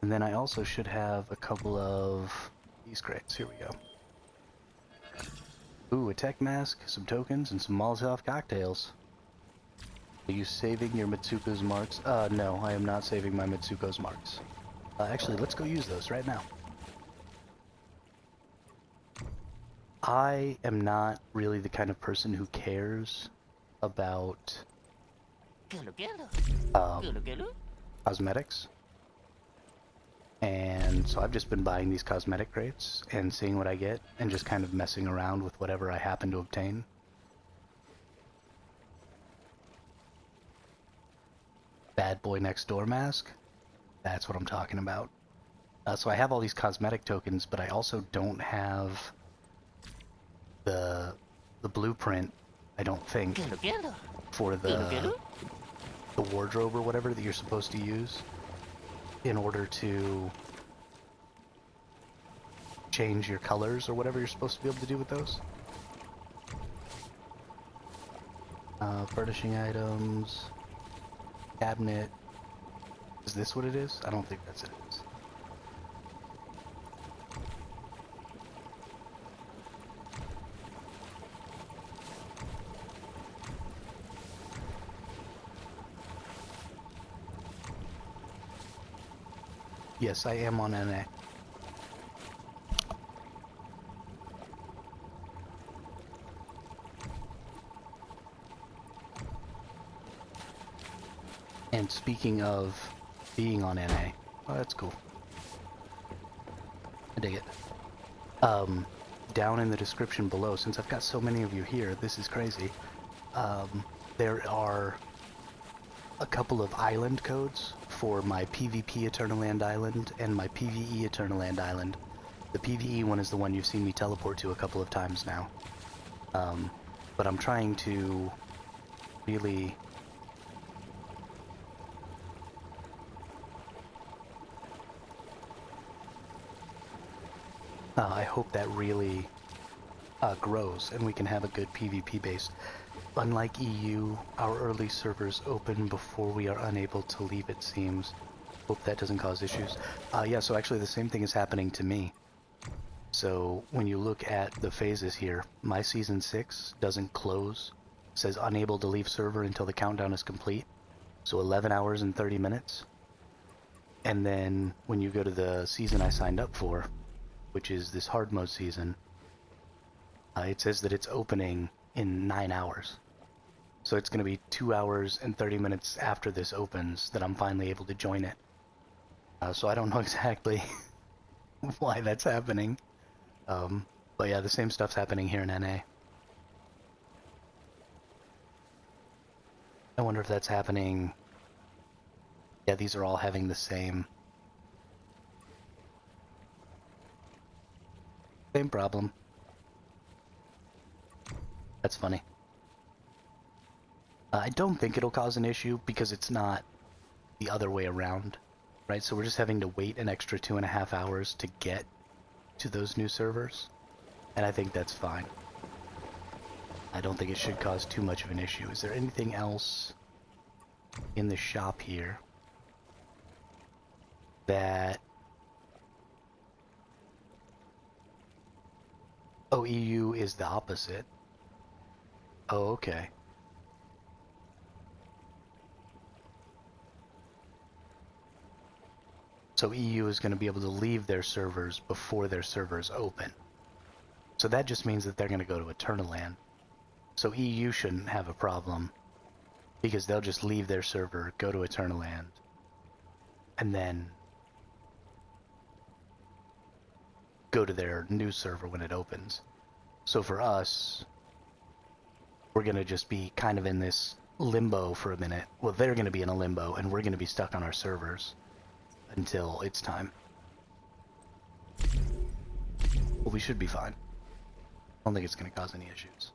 And then I also should have a couple of these crates. Here we go. Ooh, a tech mask, some tokens, and some Molotov cocktails. Are you saving your Mitsuko's marks? No, I am not saving my Mitsuko's marks. Actually, let's go use those right now. I am not really the kind of person who cares about cosmetics. And so I've just been buying these cosmetic crates and seeing what I get and just kind of messing around with whatever I happen to obtain. Bad boy next door mask? That's what I'm talking about. So I have all these cosmetic tokens, but I also don't have the blueprint, I don't think, for the wardrobe or whatever that you're supposed to use in order to change your colors or whatever you're supposed to be able to do with those. Furnishing items, cabinet. Is this what it is? I don't think that's it. Yes, I am on NA. And speaking of being on NA, oh, that's cool. I dig it. Down in the description below, since I've got so many of you here, this is crazy. There are a couple of island codes for my PvP Eternal Land Island and my PvE Eternal Land Island. The PvE one is the one you've seen me teleport to a couple of times now. But I'm trying to really I hope that really grows and we can have a good PvP base. Unlike EU, our early servers open before we are unable to leave, it seems. Hope that doesn't cause issues. Yeah, so actually the same thing is happening to me. So when you look at the phases here, my Season 6 doesn't close. It says unable to leave server until the countdown is complete. So 11 hours and 30 minutes. And then when you go to the season I signed up for, which is this hard mode season, it says that it's opening in 9 hours. So it's going to be 2 hours and 30 minutes after this opens that I'm finally able to join it. So I don't know exactly why that's happening. But yeah, the same stuff's happening here in NA. I wonder if that's happening... Yeah, these are all having the same problem. That's funny. I don't think it'll cause an issue because it's not the other way around, right? So we're just having to wait an extra 2.5 hours to get to those new servers, and I think that's fine. I don't think it should cause too much of an issue. Is there anything else in the shop here that... Oh, EU is the opposite. Oh, okay. So EU is going to be able to leave their servers before their servers open. So that just means that they're going to go to Eternaland. So EU shouldn't have a problem, because they'll just leave their server, go to Eternaland, and then go to their new server when it opens. So for us, we're going to just be kind of in this limbo for a minute. Well, they're going to be in a limbo, and we're going to be stuck on our servers until it's time. Well, we should be fine. I don't think it's going to cause any issues.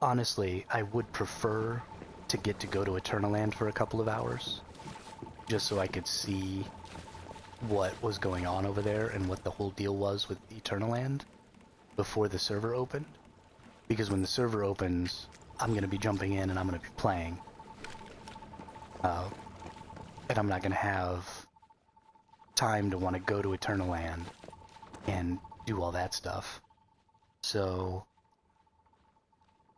Honestly, I would prefer to get to go to Eternaland for a couple of hours, just so I could see what was going on over there and what the whole deal was with Eternaland before the server opened. Because when the server opens, I'm going to be jumping in and I'm going to be playing. And I'm not going to have time to want to go to Eternaland and do all that stuff. So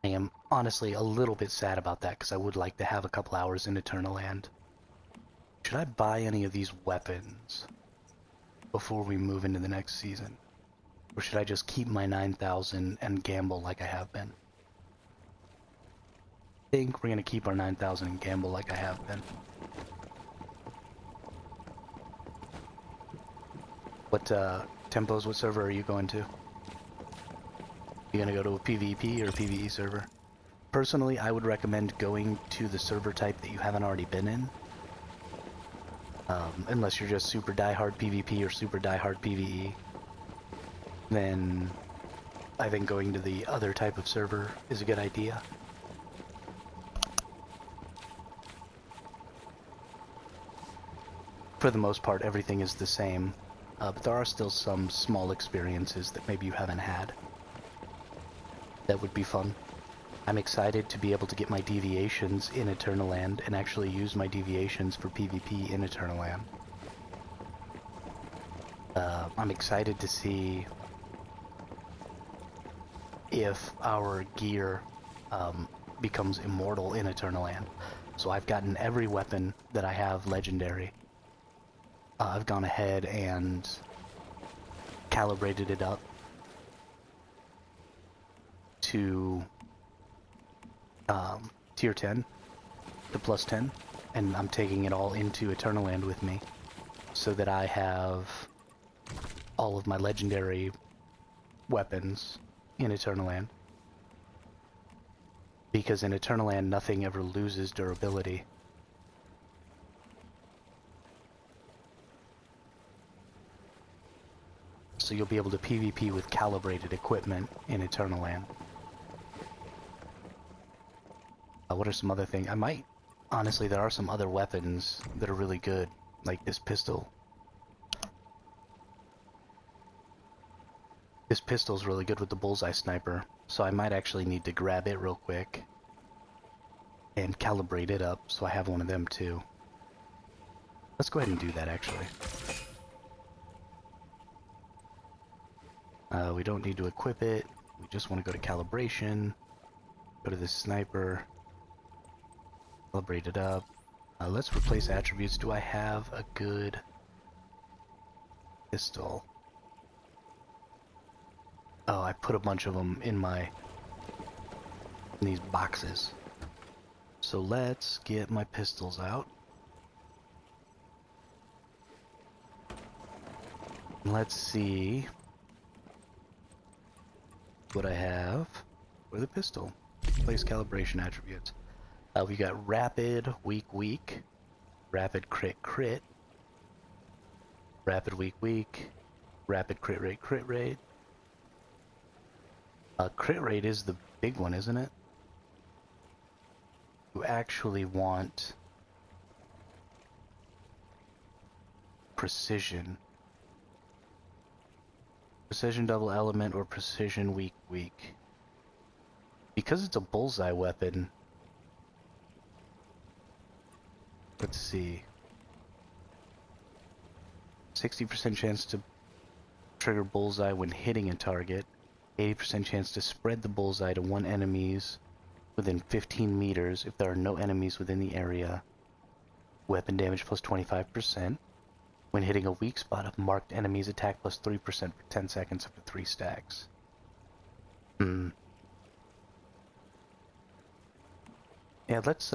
I am honestly a little bit sad about that, because I would like to have a couple hours in Eternaland. Should I buy any of these weapons before we move into the next season? Or should I just keep my 9,000 and gamble like I have been? I think we're going to keep our 9,000 and gamble like I have been. What, Tempos, what server are you going to? You gonna go to a PvP or a PvE server? Personally, I would recommend going to the server type that you haven't already been in. Unless you're just super diehard PvP or super diehard PvE. Then I think going to the other type of server is a good idea. For the most part, everything is the same. But there are still some small experiences that maybe you haven't had. That would be fun. I'm excited to be able to get my deviations in Eternaland and actually use my deviations for PvP in Eternaland. I'm excited to see if our gear becomes immortal in Eternaland. So I've gotten every weapon that I have legendary. I've gone ahead and calibrated it up to tier 10 to plus 10, and I'm taking it all into Eternaland with me so that I have all of my legendary weapons in Eternaland, because in Eternaland nothing ever loses durability. So you'll be able to PvP with calibrated equipment in Eternaland. What are some other things? I might... Honestly, there are some other weapons that are really good, like this pistol. This pistol's really good with the bullseye sniper, so I might actually need to grab it real quick and calibrate it up so I have one of them too. Let's go ahead and do that, actually. We don't need to equip it. We just want to go to calibration, go to this sniper, calibrate it up. Let's replace attributes. Do I have a good pistol? Oh, I put a bunch of them in these boxes. So let's get my pistols out. Let's see what I have for the pistol. Place calibration attributes. We got rapid, weak, weak, rapid crit, crit, rapid, weak, weak, rapid crit rate, crit rate. Crit rate is the big one, isn't it? You actually want precision. Precision double element or precision weak, weak. Because it's a bullseye weapon, let's see. 60% chance to trigger bullseye when hitting a target. 80% chance to spread the bullseye to one enemies within 15 meters if there are no enemies within the area. Weapon damage plus 25%. When hitting a weak spot of marked enemies, attack plus 3% for 10 seconds up to 3 stacks. Yeah, let's,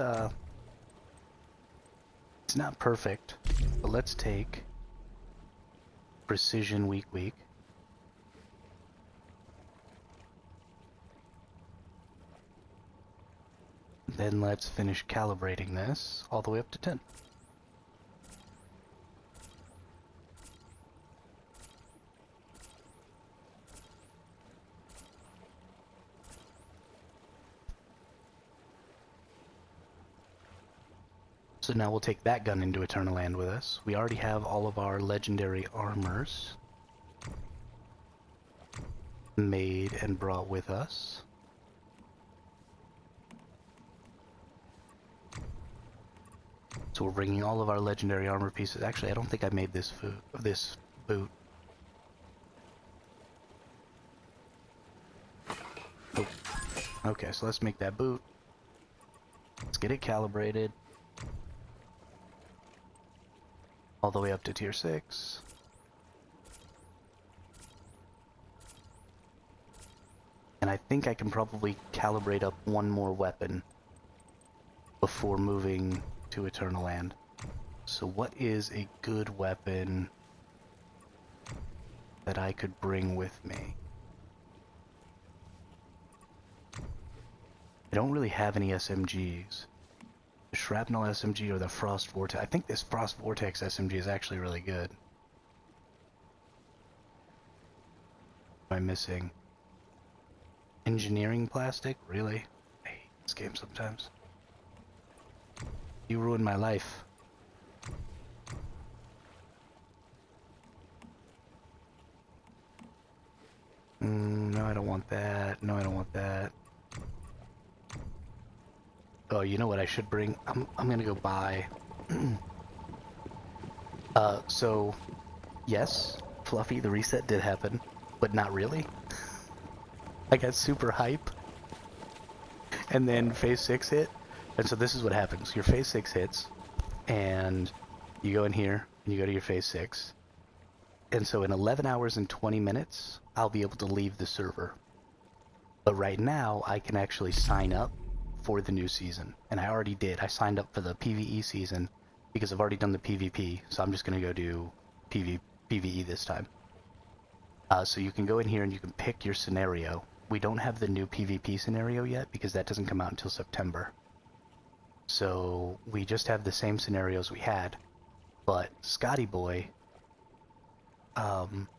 it's not perfect, but let's take precision weak, weak. Then let's finish calibrating this all the way up to 10. So now we'll take that gun into Eternal Land with us. We already have all of our legendary armors made and brought with us. So we're bringing all of our legendary armor pieces. Actually, I don't think I made this boot. Oh. Okay, so let's make that boot. Let's get it calibrated. All the way up to tier 6. And I think I can probably calibrate up one more weapon before moving to Eternal Land. So what is a good weapon that I could bring with me? I don't really have any SMGs. The Shrapnel SMG or the Frost Vortex. I think this Frost Vortex SMG is actually really good. What am I missing? Engineering plastic? Really? I hate this game sometimes. You ruined my life. No, I don't want that. No, I don't want that. Oh, you know what I should bring? I'm gonna go buy. So, yes, Fluffy, the reset did happen, but not really. I got super hype, and then Phase 6 hit, and so this is what happens. Your Phase 6 hits, and you go in here, and you go to your Phase 6, and so in 11 hours and 20 minutes, I'll be able to leave the server. But right now, I can actually sign up for the new season, and I already did. I signed up for the PvE season because I've already done the PvP, so I'm just going to go do PvE this time. So you can go in here and you can pick your scenario. We don't have the new PvP scenario yet because that doesn't come out until September. So we just have the same scenarios we had, but Scotty Boy put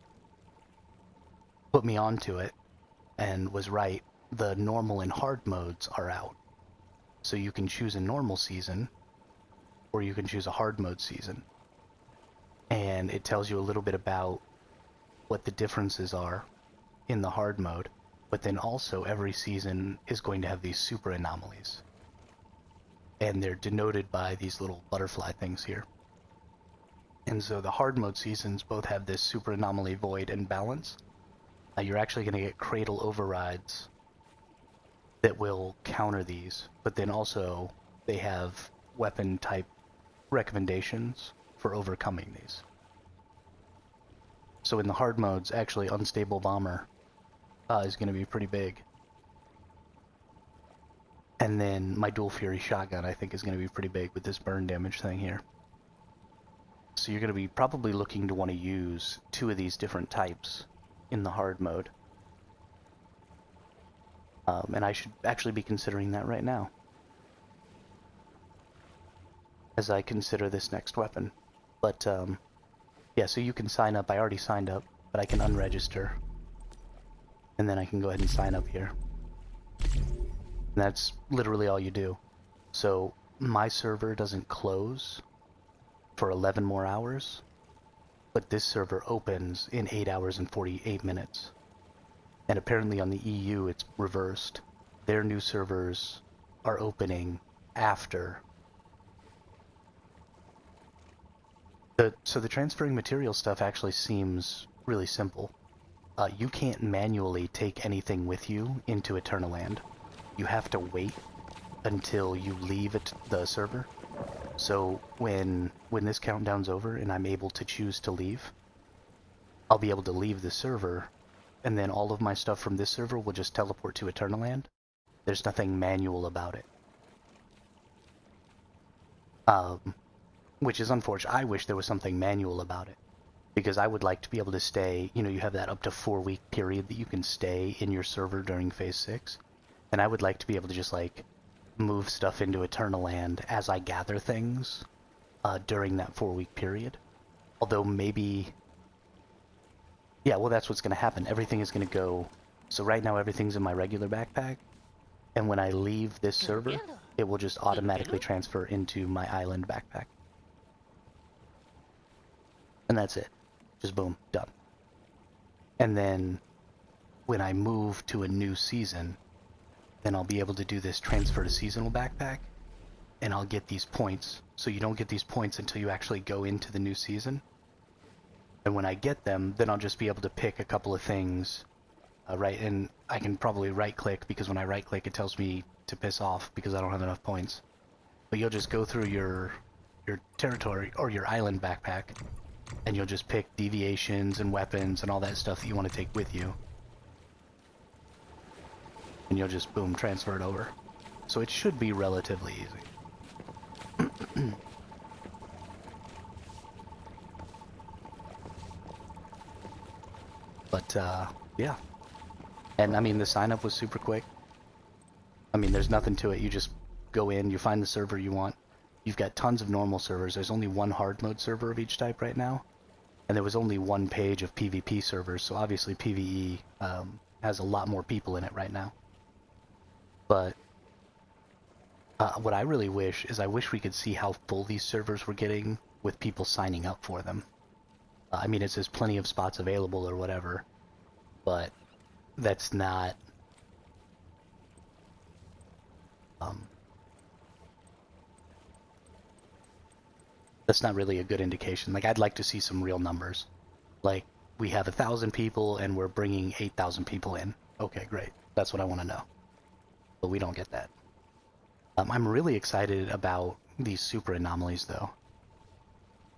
me onto it and was right. The normal and hard modes are out. So you can choose a normal season, or you can choose a hard mode season. And it tells you a little bit about what the differences are in the hard mode, but then also every season is going to have these super anomalies. And they're denoted by these little butterfly things here. And so the hard mode seasons both have this super anomaly void and balance. You're actually going to get cradle overrides that will counter these, but then also they have weapon type recommendations for overcoming these. So in the hard modes, actually Unstable Bomber is going to be pretty big. And then my Dual Fury shotgun, I think, is going to be pretty big with this burn damage thing here. So you're going to be probably looking to want to use 2 of these different types in the hard mode. And I should actually be considering that right now, as I consider this next weapon. But, yeah, so you can sign up. I already signed up, but I can unregister. And then I can go ahead and sign up here. And that's literally all you do. So my server doesn't close for 11 more hours, but this server opens in 8 hours and 48 minutes. And apparently on the EU it's reversed. Their new servers are opening after. So the transferring material stuff actually seems really simple. You can't manually take anything with you into Eternaland. You have to wait until you leave the server. So when this countdown's over and I'm able to choose to leave, I'll be able to leave the server, and then all of my stuff from this server will just teleport to Eternaland. There's nothing manual about it. Which is unfortunate. I wish there was something manual about it, because I would like to be able to stay, you have that up to 4-week period that you can stay in your server during Phase 6. And I would like to be able to just, move stuff into Eternaland as I gather things during that 4-week period. Although maybe... Yeah, well, that's what's going to happen. Everything is going to go... So right now everything's in my regular backpack, and when I leave this server, it will just automatically transfer into my island backpack. And that's it. Just boom, done. And then when I move to a new season, then I'll be able to do this transfer to seasonal backpack, and I'll get these points. So you don't get these points until you actually go into the new season. And when I get them, then I'll just be able to pick a couple of things, right? And I can probably right-click, because when I right-click, it tells me to piss off because I don't have enough points. But you'll just go through your territory or your island backpack, and you'll just pick deviations and weapons and all that stuff that you want to take with you. And you'll just, boom, transfer it over. So it should be relatively easy. But, yeah. And, I mean, the sign-up was super quick. I mean, there's nothing to it. You just go in, you find the server you want. You've got tons of normal servers. There's only one hard mode server of each type right now. And there was only one page of PvP servers, so obviously PvE has a lot more people in it right now. But what I really wish is I wish we could see how full these servers were getting with people signing up for them. I mean, it says plenty of spots available or whatever, but that's not... that's not really a good indication. Like, I'd like to see some real numbers. Like, we have 1,000 people and we're bringing 8,000 people in. Okay, great. That's what I want to know. But we don't get that. I'm really excited about these super anomalies, though.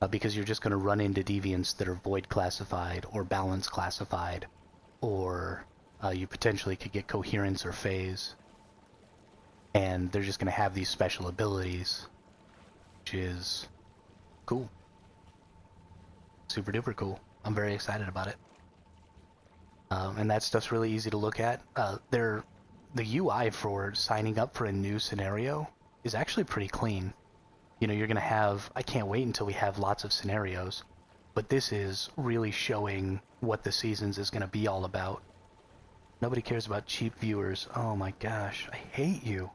Because you're just going to run into deviants that are void classified or balance classified, or you potentially could get coherence or phase. And they're just going to have these special abilities, which is cool. Super duper cool. I'm very excited about it. And that stuff's really easy to look at. The UI for signing up for a new scenario is actually pretty clean. You're going to have... I can't wait until we have lots of scenarios. But this is really showing what the seasons is going to be all about. Nobody cares about cheap viewers. Oh my gosh, I hate you.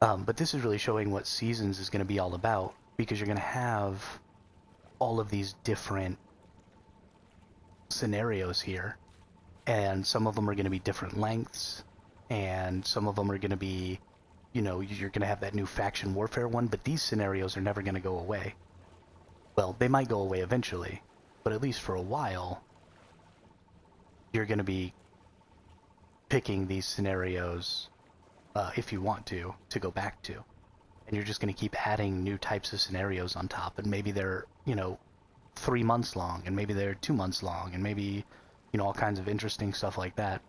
But this is really showing what seasons is going to be all about, because you're going to have all of these different scenarios here, and some of them are going to be different lengths, and some of them are going to be, you're going to have that new faction warfare one, but these scenarios are never going to go away. Well, they might go away eventually, but at least for a while, you're going to be picking these scenarios, if you want to go back to. And you're just going to keep adding new types of scenarios on top, and maybe they're, 3 months long, and maybe they're 2 months long, and maybe you know, all kinds of interesting stuff like that.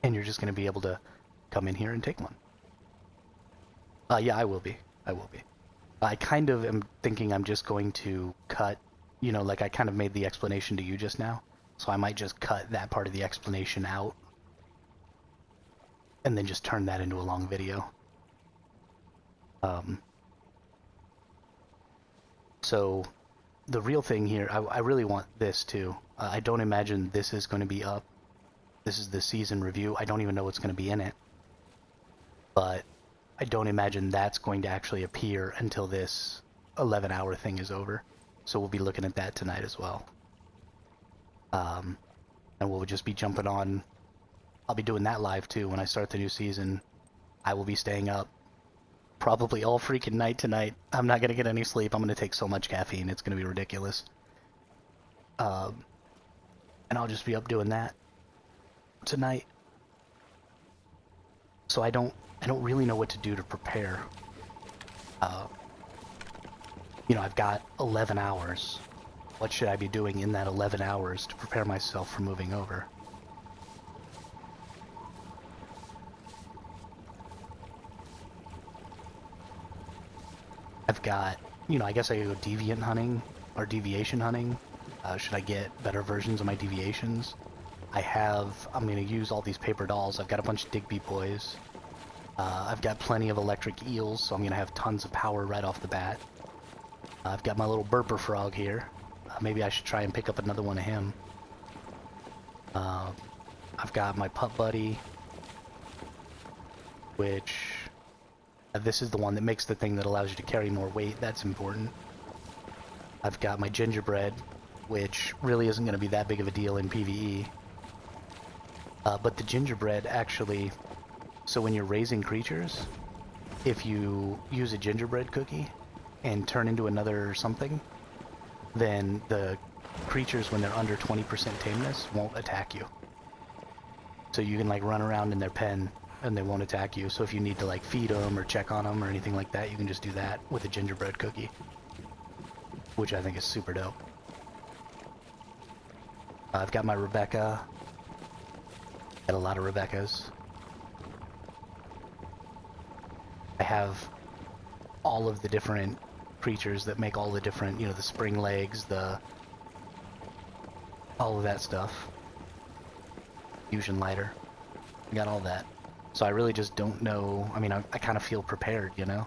And you're just going to be able to come in here and take one. Yeah, I will be. I will be. I kind of am thinking I'm just going to cut, you know, like I kind of made the explanation to you just now. So I might just cut that part of the explanation out. And then just turn that into a long video. So the real thing here, I really want this too. I don't imagine this is going to be up. This is the season review. I don't even know what's going to be in it. But I don't imagine that's going to actually appear until this 11-hour thing is over. So we'll be looking at that tonight as well. And we'll just be jumping on. I'll be doing that live too when I start the new season. I will be staying up probably all freaking night tonight. I'm not going to get any sleep. I'm going to take so much caffeine. It's going to be ridiculous. And I'll just be up doing that tonight. So I don't really know what to do to prepare. You know, I've got 11 hours. What should I be doing in that 11 hours to prepare myself for moving over? I've got, you know, I guess I could go deviant hunting or deviation hunting. Should I get better versions of my deviations? I'm going to use all these paper dolls. I've got a bunch of Digby boys. I've got plenty of electric eels, so I'm going to have tons of power right off the bat. I've got my little burper frog here. Maybe I should try and pick up another one of him. I've got my pup buddy, which... this is the one that makes the thing that allows you to carry more weight. That's important. I've got my gingerbread, which really isn't going to be that big of a deal in PvE. But the gingerbread actually... So when you're raising creatures, if you use a gingerbread cookie and turn into another something, then the creatures, when they're under 20% tameness, won't attack you. So you can like run around in their pen and they won't attack you. So if you need to like feed them or check on them or anything like that, you can just do that with a gingerbread cookie, which I think is super dope. I've got my Rebecca. Got a lot of Rebeccas. I have all of the different creatures that make all the different, you know, the spring legs, all of that stuff. Fusion lighter. I got all that. So I really just don't know. I mean, I kind of feel prepared, you know?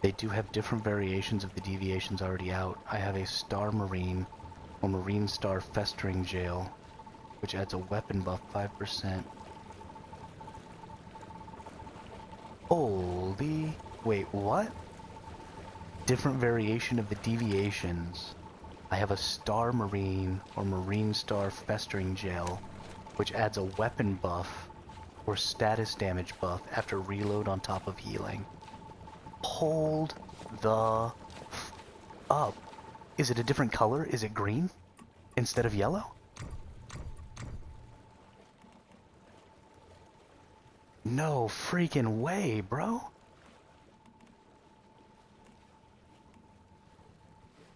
They do have different variations of the deviations already out. I have a Star Marine or Marine Star Festering Jail, which adds a weapon buff 5%. Holy... Wait, what? Different variation of the deviations. I have a Star Marine or Marine Star Festering Jail, which adds a weapon buff or status damage buff after reload on top of healing. Hold the up. Is it a different color? Is it green instead of yellow? No freaking way, bro.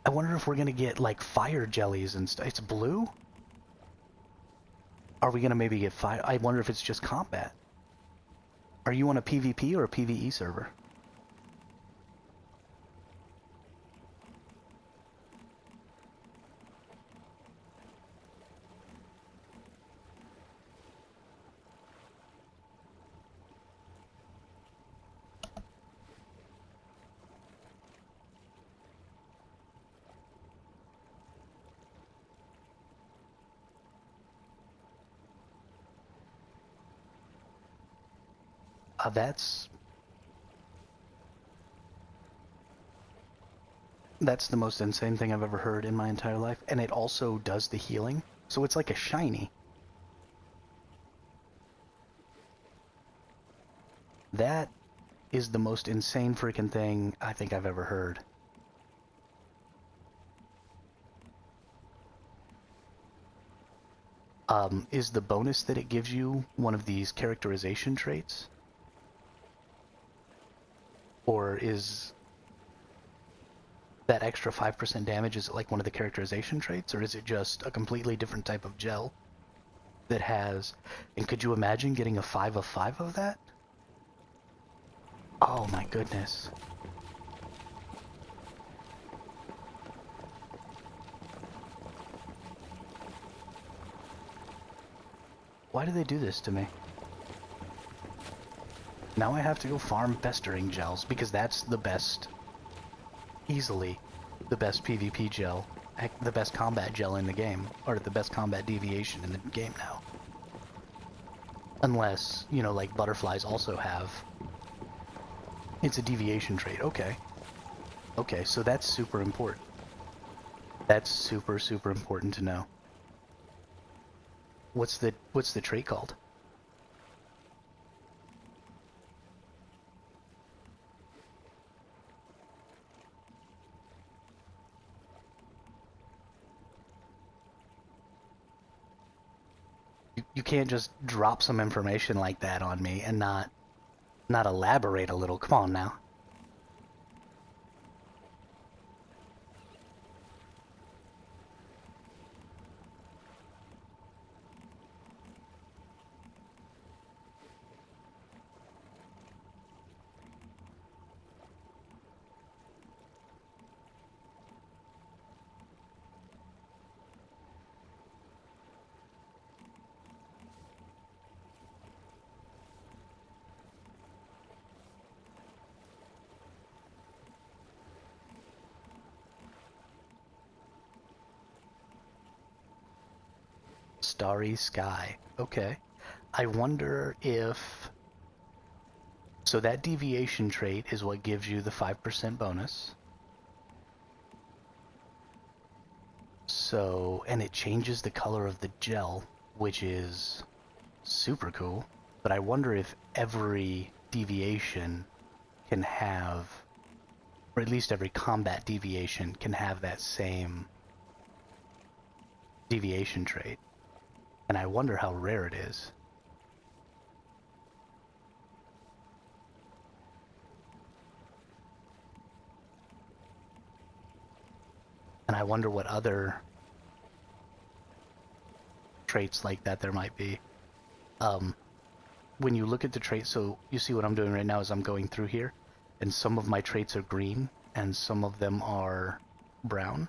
I wonder if we're gonna get like fire jellies and stuff. It's blue? Are we gonna maybe get fire? I wonder if it's just combat. Are you on a PvP or a PvE server? That's the most insane thing I've ever heard in my entire life, and it also does the healing, so it's like a shiny. That is the most insane freaking thing I think I've ever heard. Is the bonus that it gives you one of these characterization traits? Or is... that extra 5% damage, is it like one of the characterization traits, or is it just a completely different type of gel that has... And could you imagine getting a 5 of 5 of that? Oh my goodness. Why do they do this to me? Now I have to go farm festering gels, because that's the best, easily the best PvP gel, the best combat gel in the game, or the best combat deviation in the game now. Unless, you know, like butterflies also have... It's a deviation trait, okay. Okay, so that's super important. That's super, super important to know. What's the trait called? You can't just drop some information like that on me and not elaborate a little. Come on now. Starry sky. Okay. I wonder if... So that deviation trait is what gives you the 5% bonus. So, and it changes the color of the gel, which is super cool. But I wonder if every deviation can have, or at least every combat deviation can have that same deviation trait. And I wonder how rare it is. And I wonder what other traits like that there might be. When you look at the traits, so you see what I'm doing right now is I'm going through here, and some of my traits are green, and some of them are brown.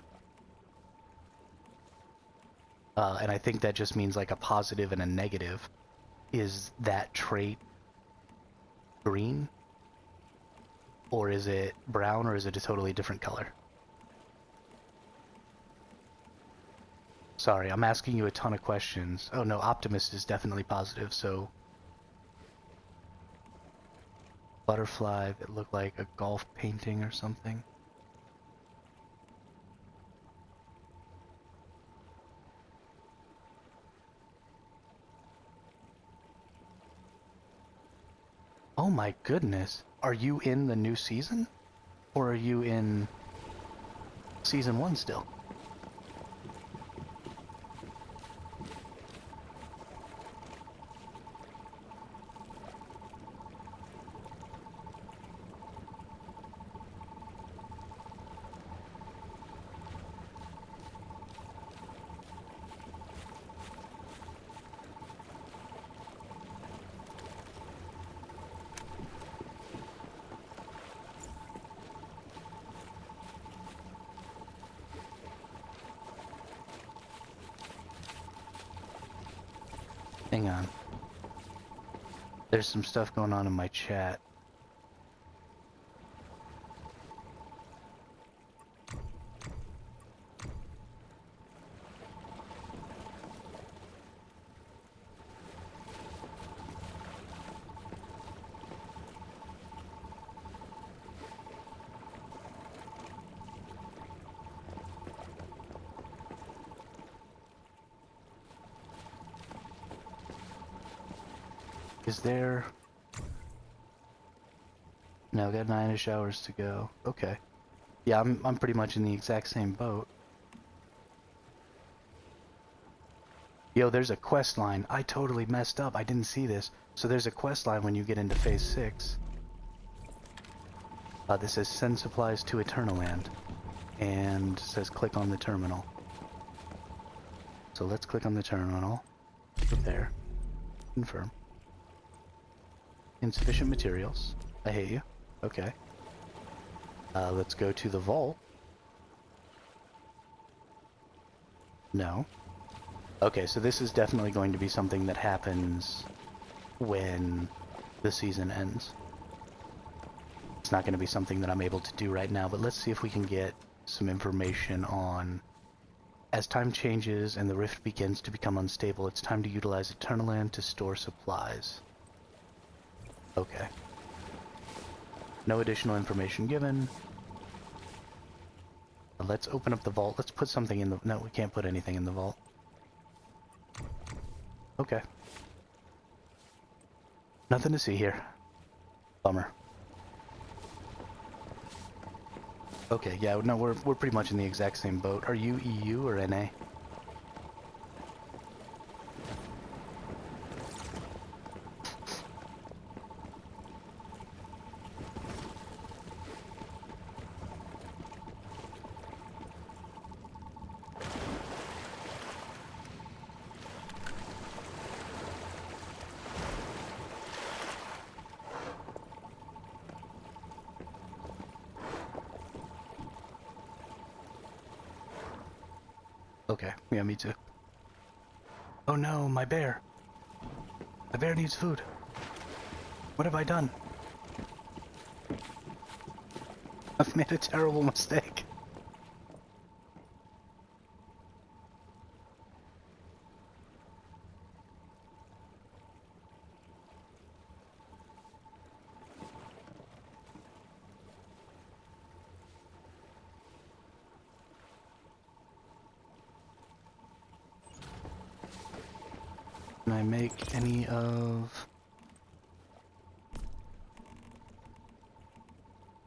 And I think that just means like a positive and a negative. Is that trait green? Or is it brown, or is it a totally different color? Sorry, I'm asking you a ton of questions. Oh no, Optimist is definitely positive, so... Butterfly that looked like a golf painting or something. Oh my goodness. Are you in the new season? Or are you in season 1 still? Hang on. There's some stuff going on in my chat. Is there... No, I got 9-ish hours to go. Okay. Yeah, I'm pretty much in the exact same boat. Yo, there's a quest line. I totally messed up. I didn't see this. So there's a quest line when you get into Phase 6. This says, send supplies to Eternaland. and it says click on the terminal. So let's click on the terminal. Prepare. Confirm. Insufficient materials. I hate you. Okay. Let's go to the vault. No. Okay, so this is definitely going to be something that happens when the season ends. It's not going to be something that I'm able to do right now, but let's see if we can get some information on... As time changes and the rift begins to become unstable, it's time to utilize Eternaland to store supplies. Okay. No additional information given. Let's open up the vault. Let's put something in the... No, we can't put anything in the vault. Okay. Nothing to see here. Bummer. Okay, yeah, no, we're pretty much in the exact same boat. Are you EU or NA? Okay, yeah, me too. Oh no, my bear! The bear needs food! What have I done? I've made a terrible mistake. Can I make any of...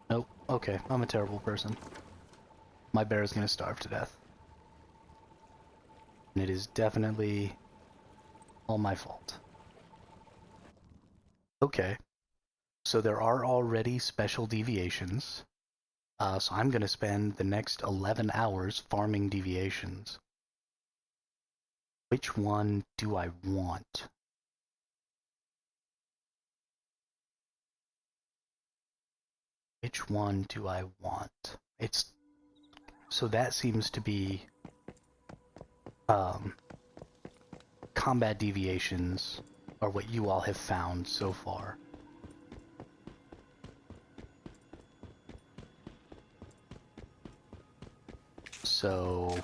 Nope. Okay, I'm a terrible person. My bear is gonna starve to death. And it is definitely all my fault. Okay. So there are already special deviations. So I'm gonna spend the next 11 hours farming deviations. Which one do I want? Which one do I want? It's... So that seems to be... combat deviations are what you all have found so far. So...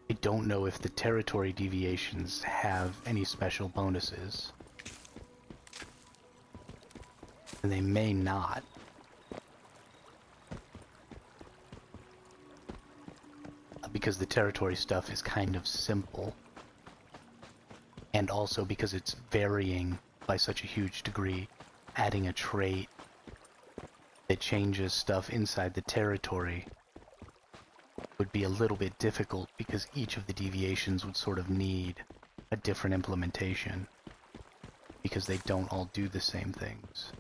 I don't know if the territory deviations have any special bonuses. And they may not. Because the territory stuff is kind of simple. And also because it's varying by such a huge degree, adding a trait that changes stuff inside the territory would be a little bit difficult because each of the deviations would sort of need a different implementation because they don't all do the same things.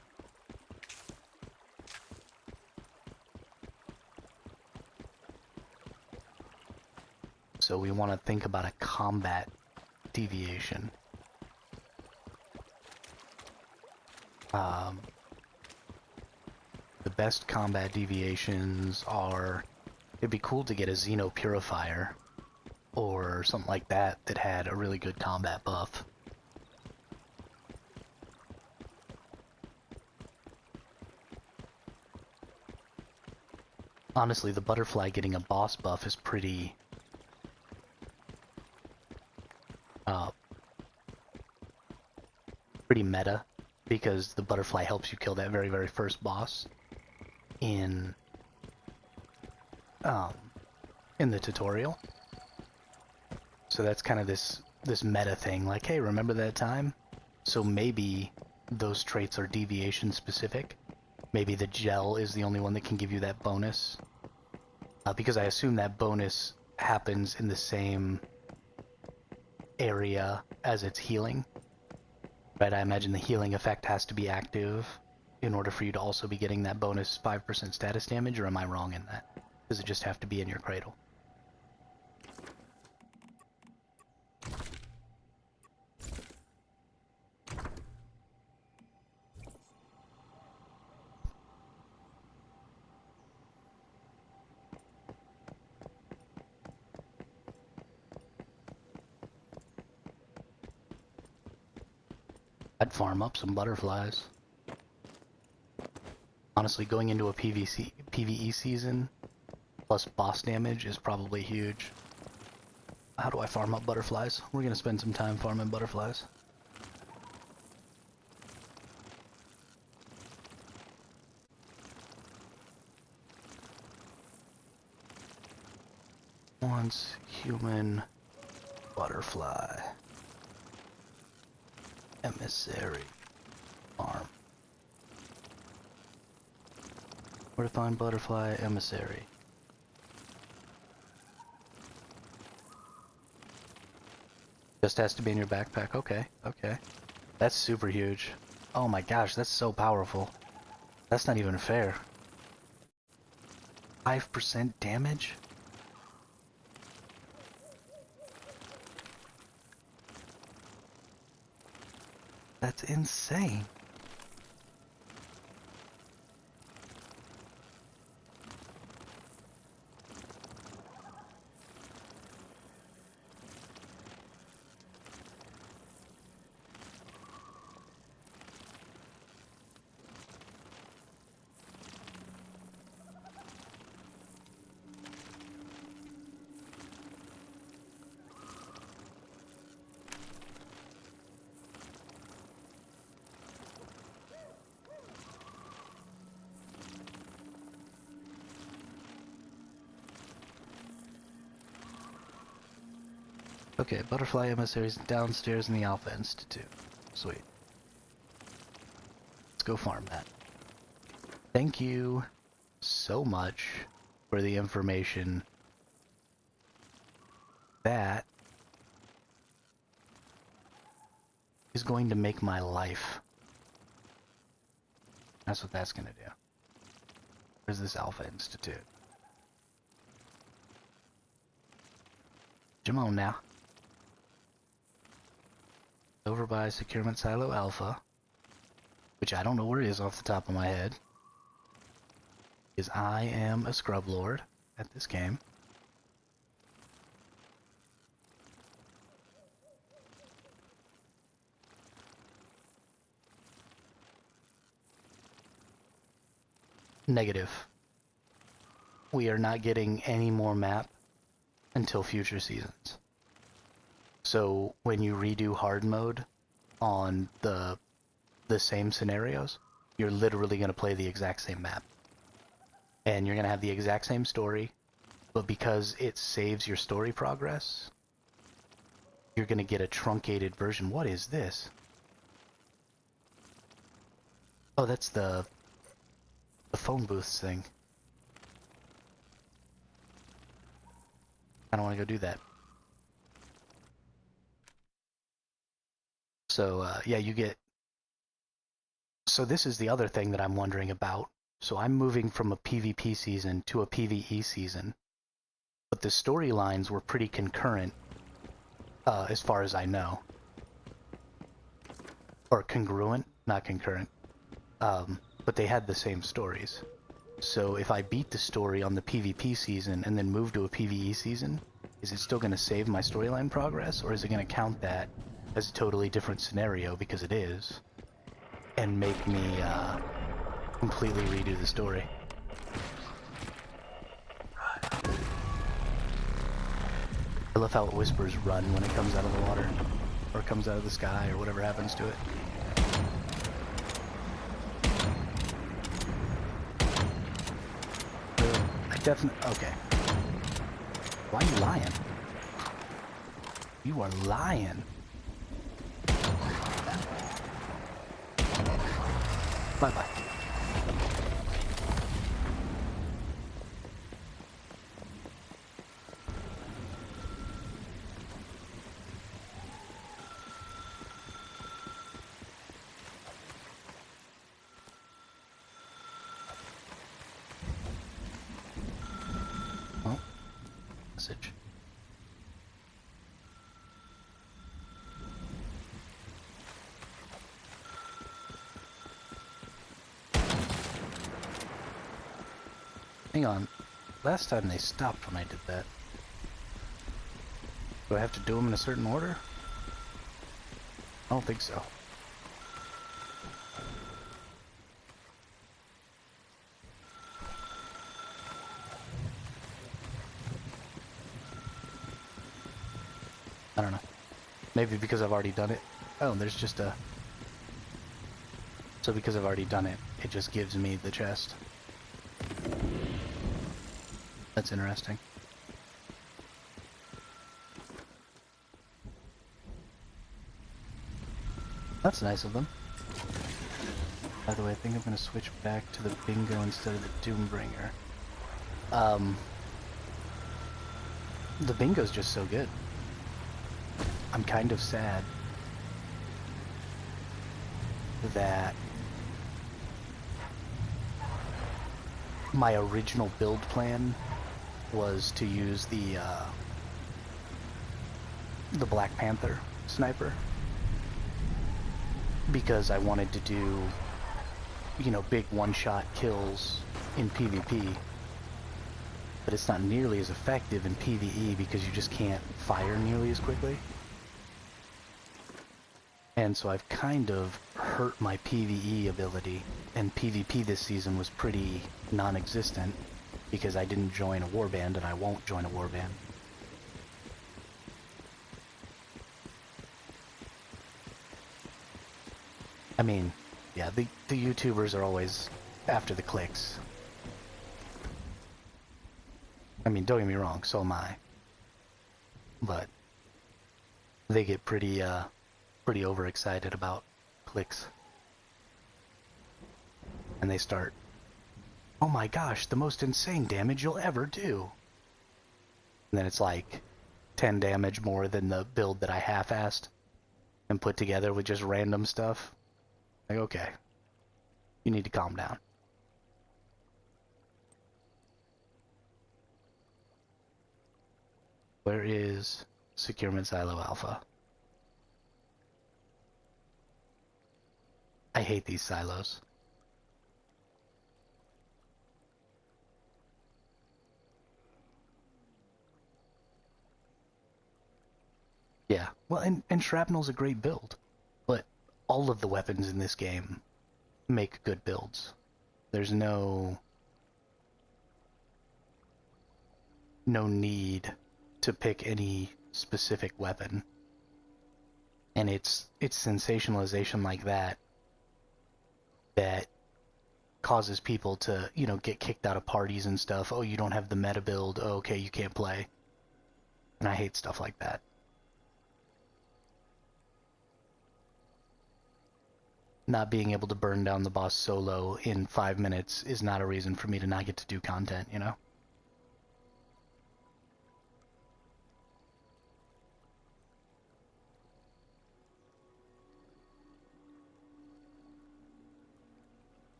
So we want to think about a combat deviation. The best combat deviations are... It'd be cool to get a Xeno Purifier or something like that that had a really good combat buff. Honestly, the butterfly getting a boss buff is pretty... pretty meta, because the butterfly helps you kill that very, very first boss in the tutorial. So that's kind of this meta thing, like, hey, remember that time? So maybe those traits are deviation specific. Maybe the gel is the only one that can give you that bonus. Because I assume that bonus happens in the same area as its healing. Right, I imagine the healing effect has to be active in order for you to also be getting that bonus 5% status damage, or am I wrong in that? Does it just have to be in your cradle? I'd farm up some butterflies. Honestly, going into a PvE season plus boss damage is probably huge. How do I farm up butterflies? We're gonna spend some time farming butterflies. Once human butterfly emissary farm. Where to find butterfly emissary? Just has to be in your backpack. Okay, okay. That's super huge. Oh my gosh, that's so powerful. That's not even fair. 5% damage? That's insane. Okay, butterfly emissaries downstairs in the Alpha Institute. Sweet. Let's go farm that. Thank you so much for the information. That is going to make my life. That's what that's gonna do. Where's this Alpha Institute? Come on now. Over by Securement Silo Alpha, which I don't know where it is off the top of my head, because I am a scrub lord at this game. Negative. We are not getting any more map until future seasons. So when you redo hard mode on the same scenarios, you're literally going to play the exact same map. And you're going to have the exact same story, but because it saves your story progress, you're going to get a truncated version. What is this? Oh, that's the phone booths thing. I don't want to go do that. So, yeah, you get... So this is the other thing that I'm wondering about. So I'm moving from a PvP season to a PvE season. But the storylines were pretty concurrent, as far as I know. Or congruent, not concurrent. But they had the same stories. So if I beat the story on the PvP season and then move to a PvE season, is it still going to save my storyline progress, or is it going to count that as a totally different scenario, because it is, and make me completely redo the story? I love how it whispers run when it comes out of the water, or comes out of the sky, or whatever happens to it. I definitely... Okay. Why are you lying? You are lying. Bye-bye. message. Hang on. Last time they stopped when I did that. Do I have to do them in a certain order? I don't think so. I don't know. Maybe because I've already done it. Oh, there's just a... So because I've already done it, it just gives me the chest. That's interesting. That's nice of them. By the way, I think I'm gonna switch back to the bingo instead of the Doombringer. The bingo's just so good. I'm kind of sad that my original build plan was to use the Black Panther sniper, because I wanted to do, you know, big one-shot kills in PvP, but it's not nearly as effective in PvE because you just can't fire nearly as quickly. And so I've kind of hurt my PvE ability, and PvP this season was pretty non-existent because I didn't join a warband, and I won't join a warband. I mean, yeah, the YouTubers are always after the clicks. I mean, don't get me wrong, so am I. But they get pretty overexcited about clicks. And they start, oh my gosh, the most insane damage you'll ever do. And then it's like 10 damage more than the build that I half-assed and put together with just random stuff. Like, okay, you need to calm down. Where is Securement Silo Alpha? I hate these silos. Yeah, well, and Shrapnel's a great build, but all of the weapons in this game make good builds. There's no need to pick any specific weapon. And it's sensationalization like that that causes people to, you know, get kicked out of parties and stuff. Oh, you don't have the meta build. Oh, okay, you can't play. And I hate stuff like that. Not being able to burn down the boss solo in 5 minutes is not a reason for me to not get to do content, you know?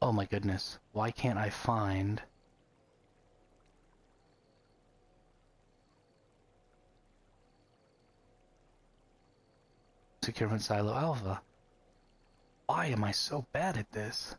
Oh my goodness, why can't I find... Securement Silo Alpha? Why am I so bad at this?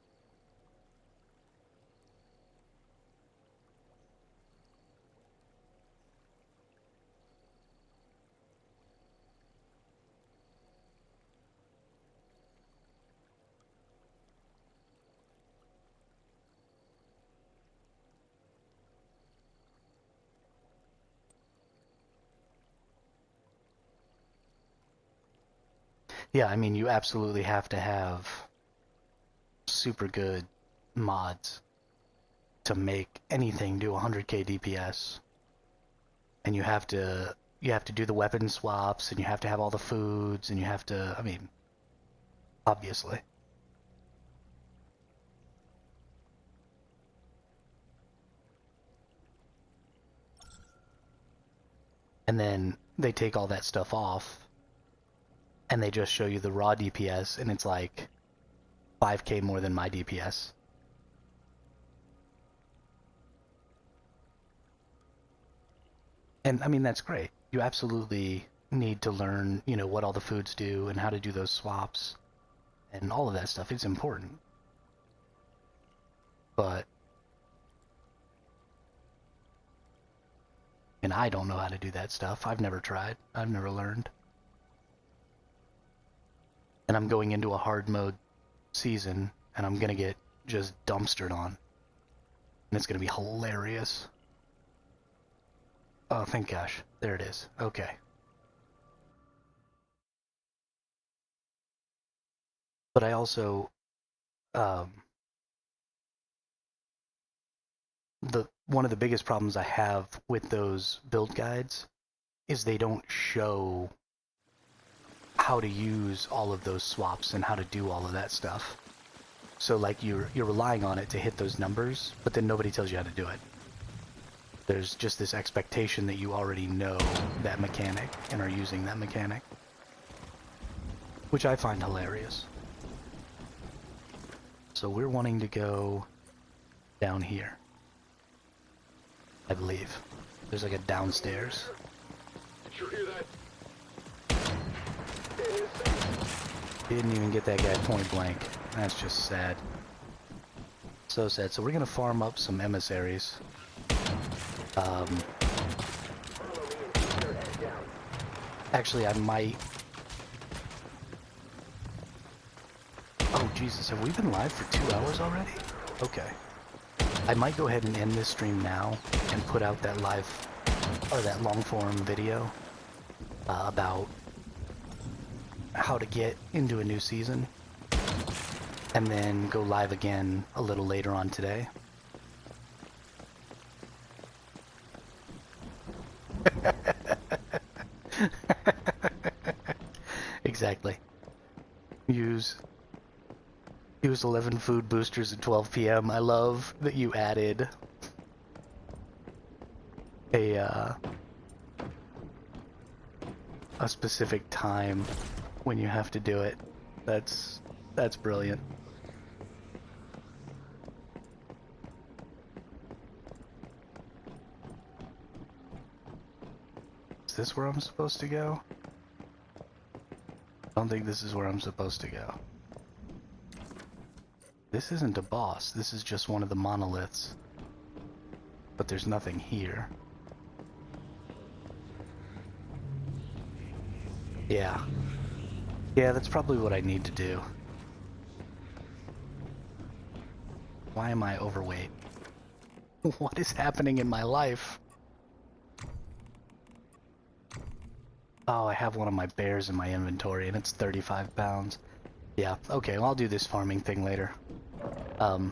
Yeah, I mean, you absolutely have to have super good mods to make anything do 100k DPS. And you have to do the weapon swaps, and you have to have all the foods, and you have to, I mean, obviously. And then they take all that stuff off, and they just show you the raw DPS, and it's like 5k more than my DPS. And I mean, that's great. You absolutely need to learn, you know, what all the foods do and how to do those swaps and all of that stuff. It's important. But, and I don't know how to do that stuff. I've never tried. I've never learned. And I'm going into a hard mode season, and I'm gonna get just dumpstered on. And it's gonna be hilarious. Oh, thank gosh. There it is. Okay. But I also, one of the biggest problems I have with those build guides is they don't show how to use all of those swaps and how to do all of that stuff. So like you're relying on it to hit those numbers, but then nobody tells you how to do it. There's just this expectation that you already know that mechanic and are using that mechanic, which I find hilarious. So we're wanting to go down here, I believe. There's like a downstairs. Did you hear that? Didn't even get that guy point blank. That's just sad. So sad. So we're gonna farm up some emissaries. Actually, I might... Oh, Jesus, have we been live for 2 hours already? Okay. I might go ahead and end this stream now and put out that live, or that long-form video about how to get into a new season, and then go live again a little later on today. Exactly. Use 11 food boosters at 12 p.m. I love that you added a specific time when you have to do it. That's brilliant. Is this where I'm supposed to go? I don't think this is where I'm supposed to go. This isn't a boss, this is just one of the monoliths. But there's nothing here. Yeah. Yeah, that's probably what I need to do. Why am I overweight? What is happening in my life? Oh, I have one of my bears in my inventory and it's 35 pounds. Yeah, okay, well, I'll do this farming thing later.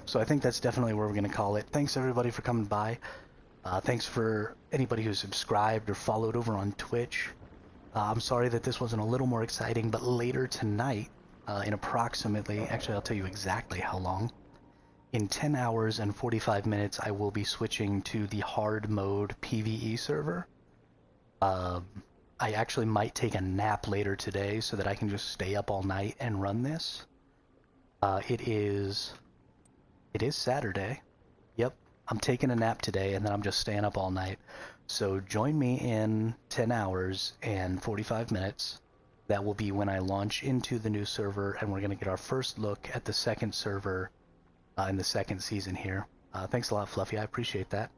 So I think that's definitely where we're going to call it. Thanks everybody for coming by. Thanks for anybody who subscribed or followed over on Twitch. I'm sorry that this wasn't a little more exciting, but later tonight, in approximately, actually I'll tell you exactly how long, in 10 hours and 45 minutes I will be switching to the hard mode PvE server. I actually might take a nap later today so that I can just stay up all night and run this. It is Saturday. Yep, I'm taking a nap today and then I'm just staying up all night. So join me in 10 hours and 45 minutes. That will be when I launch into the new server, and we're going to get our first look at the second server in the second season here. Thanks a lot, Fluffy. I appreciate that.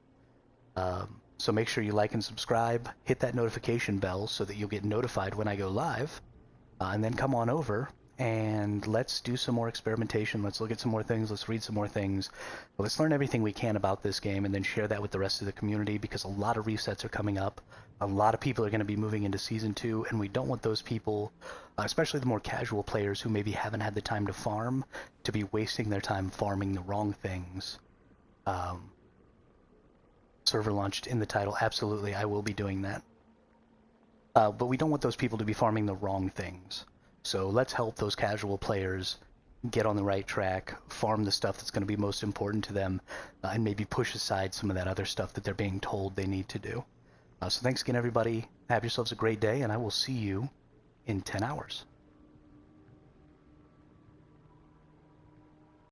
So make sure you like and subscribe. Hit that notification bell so that you'll get notified when I go live. And then come on over and let's do some more experimentation. Let's look at some more things. Let's read some more things. Let's learn everything we can about this game and then share that with the rest of the community, because a lot of resets are coming up. A lot of people are going to be moving into Season 2, and we don't want those people, especially the more casual players who maybe haven't had the time to farm, to be wasting their time farming the wrong things. Server launched in the title. Absolutely, I will be doing that. But we don't want those people to be farming the wrong things. So let's help those casual players get on the right track, farm the stuff that's going to be most important to them, and maybe push aside some of that other stuff that they're being told they need to do. So thanks again, everybody. Have yourselves a great day, and I will see you in 10 hours.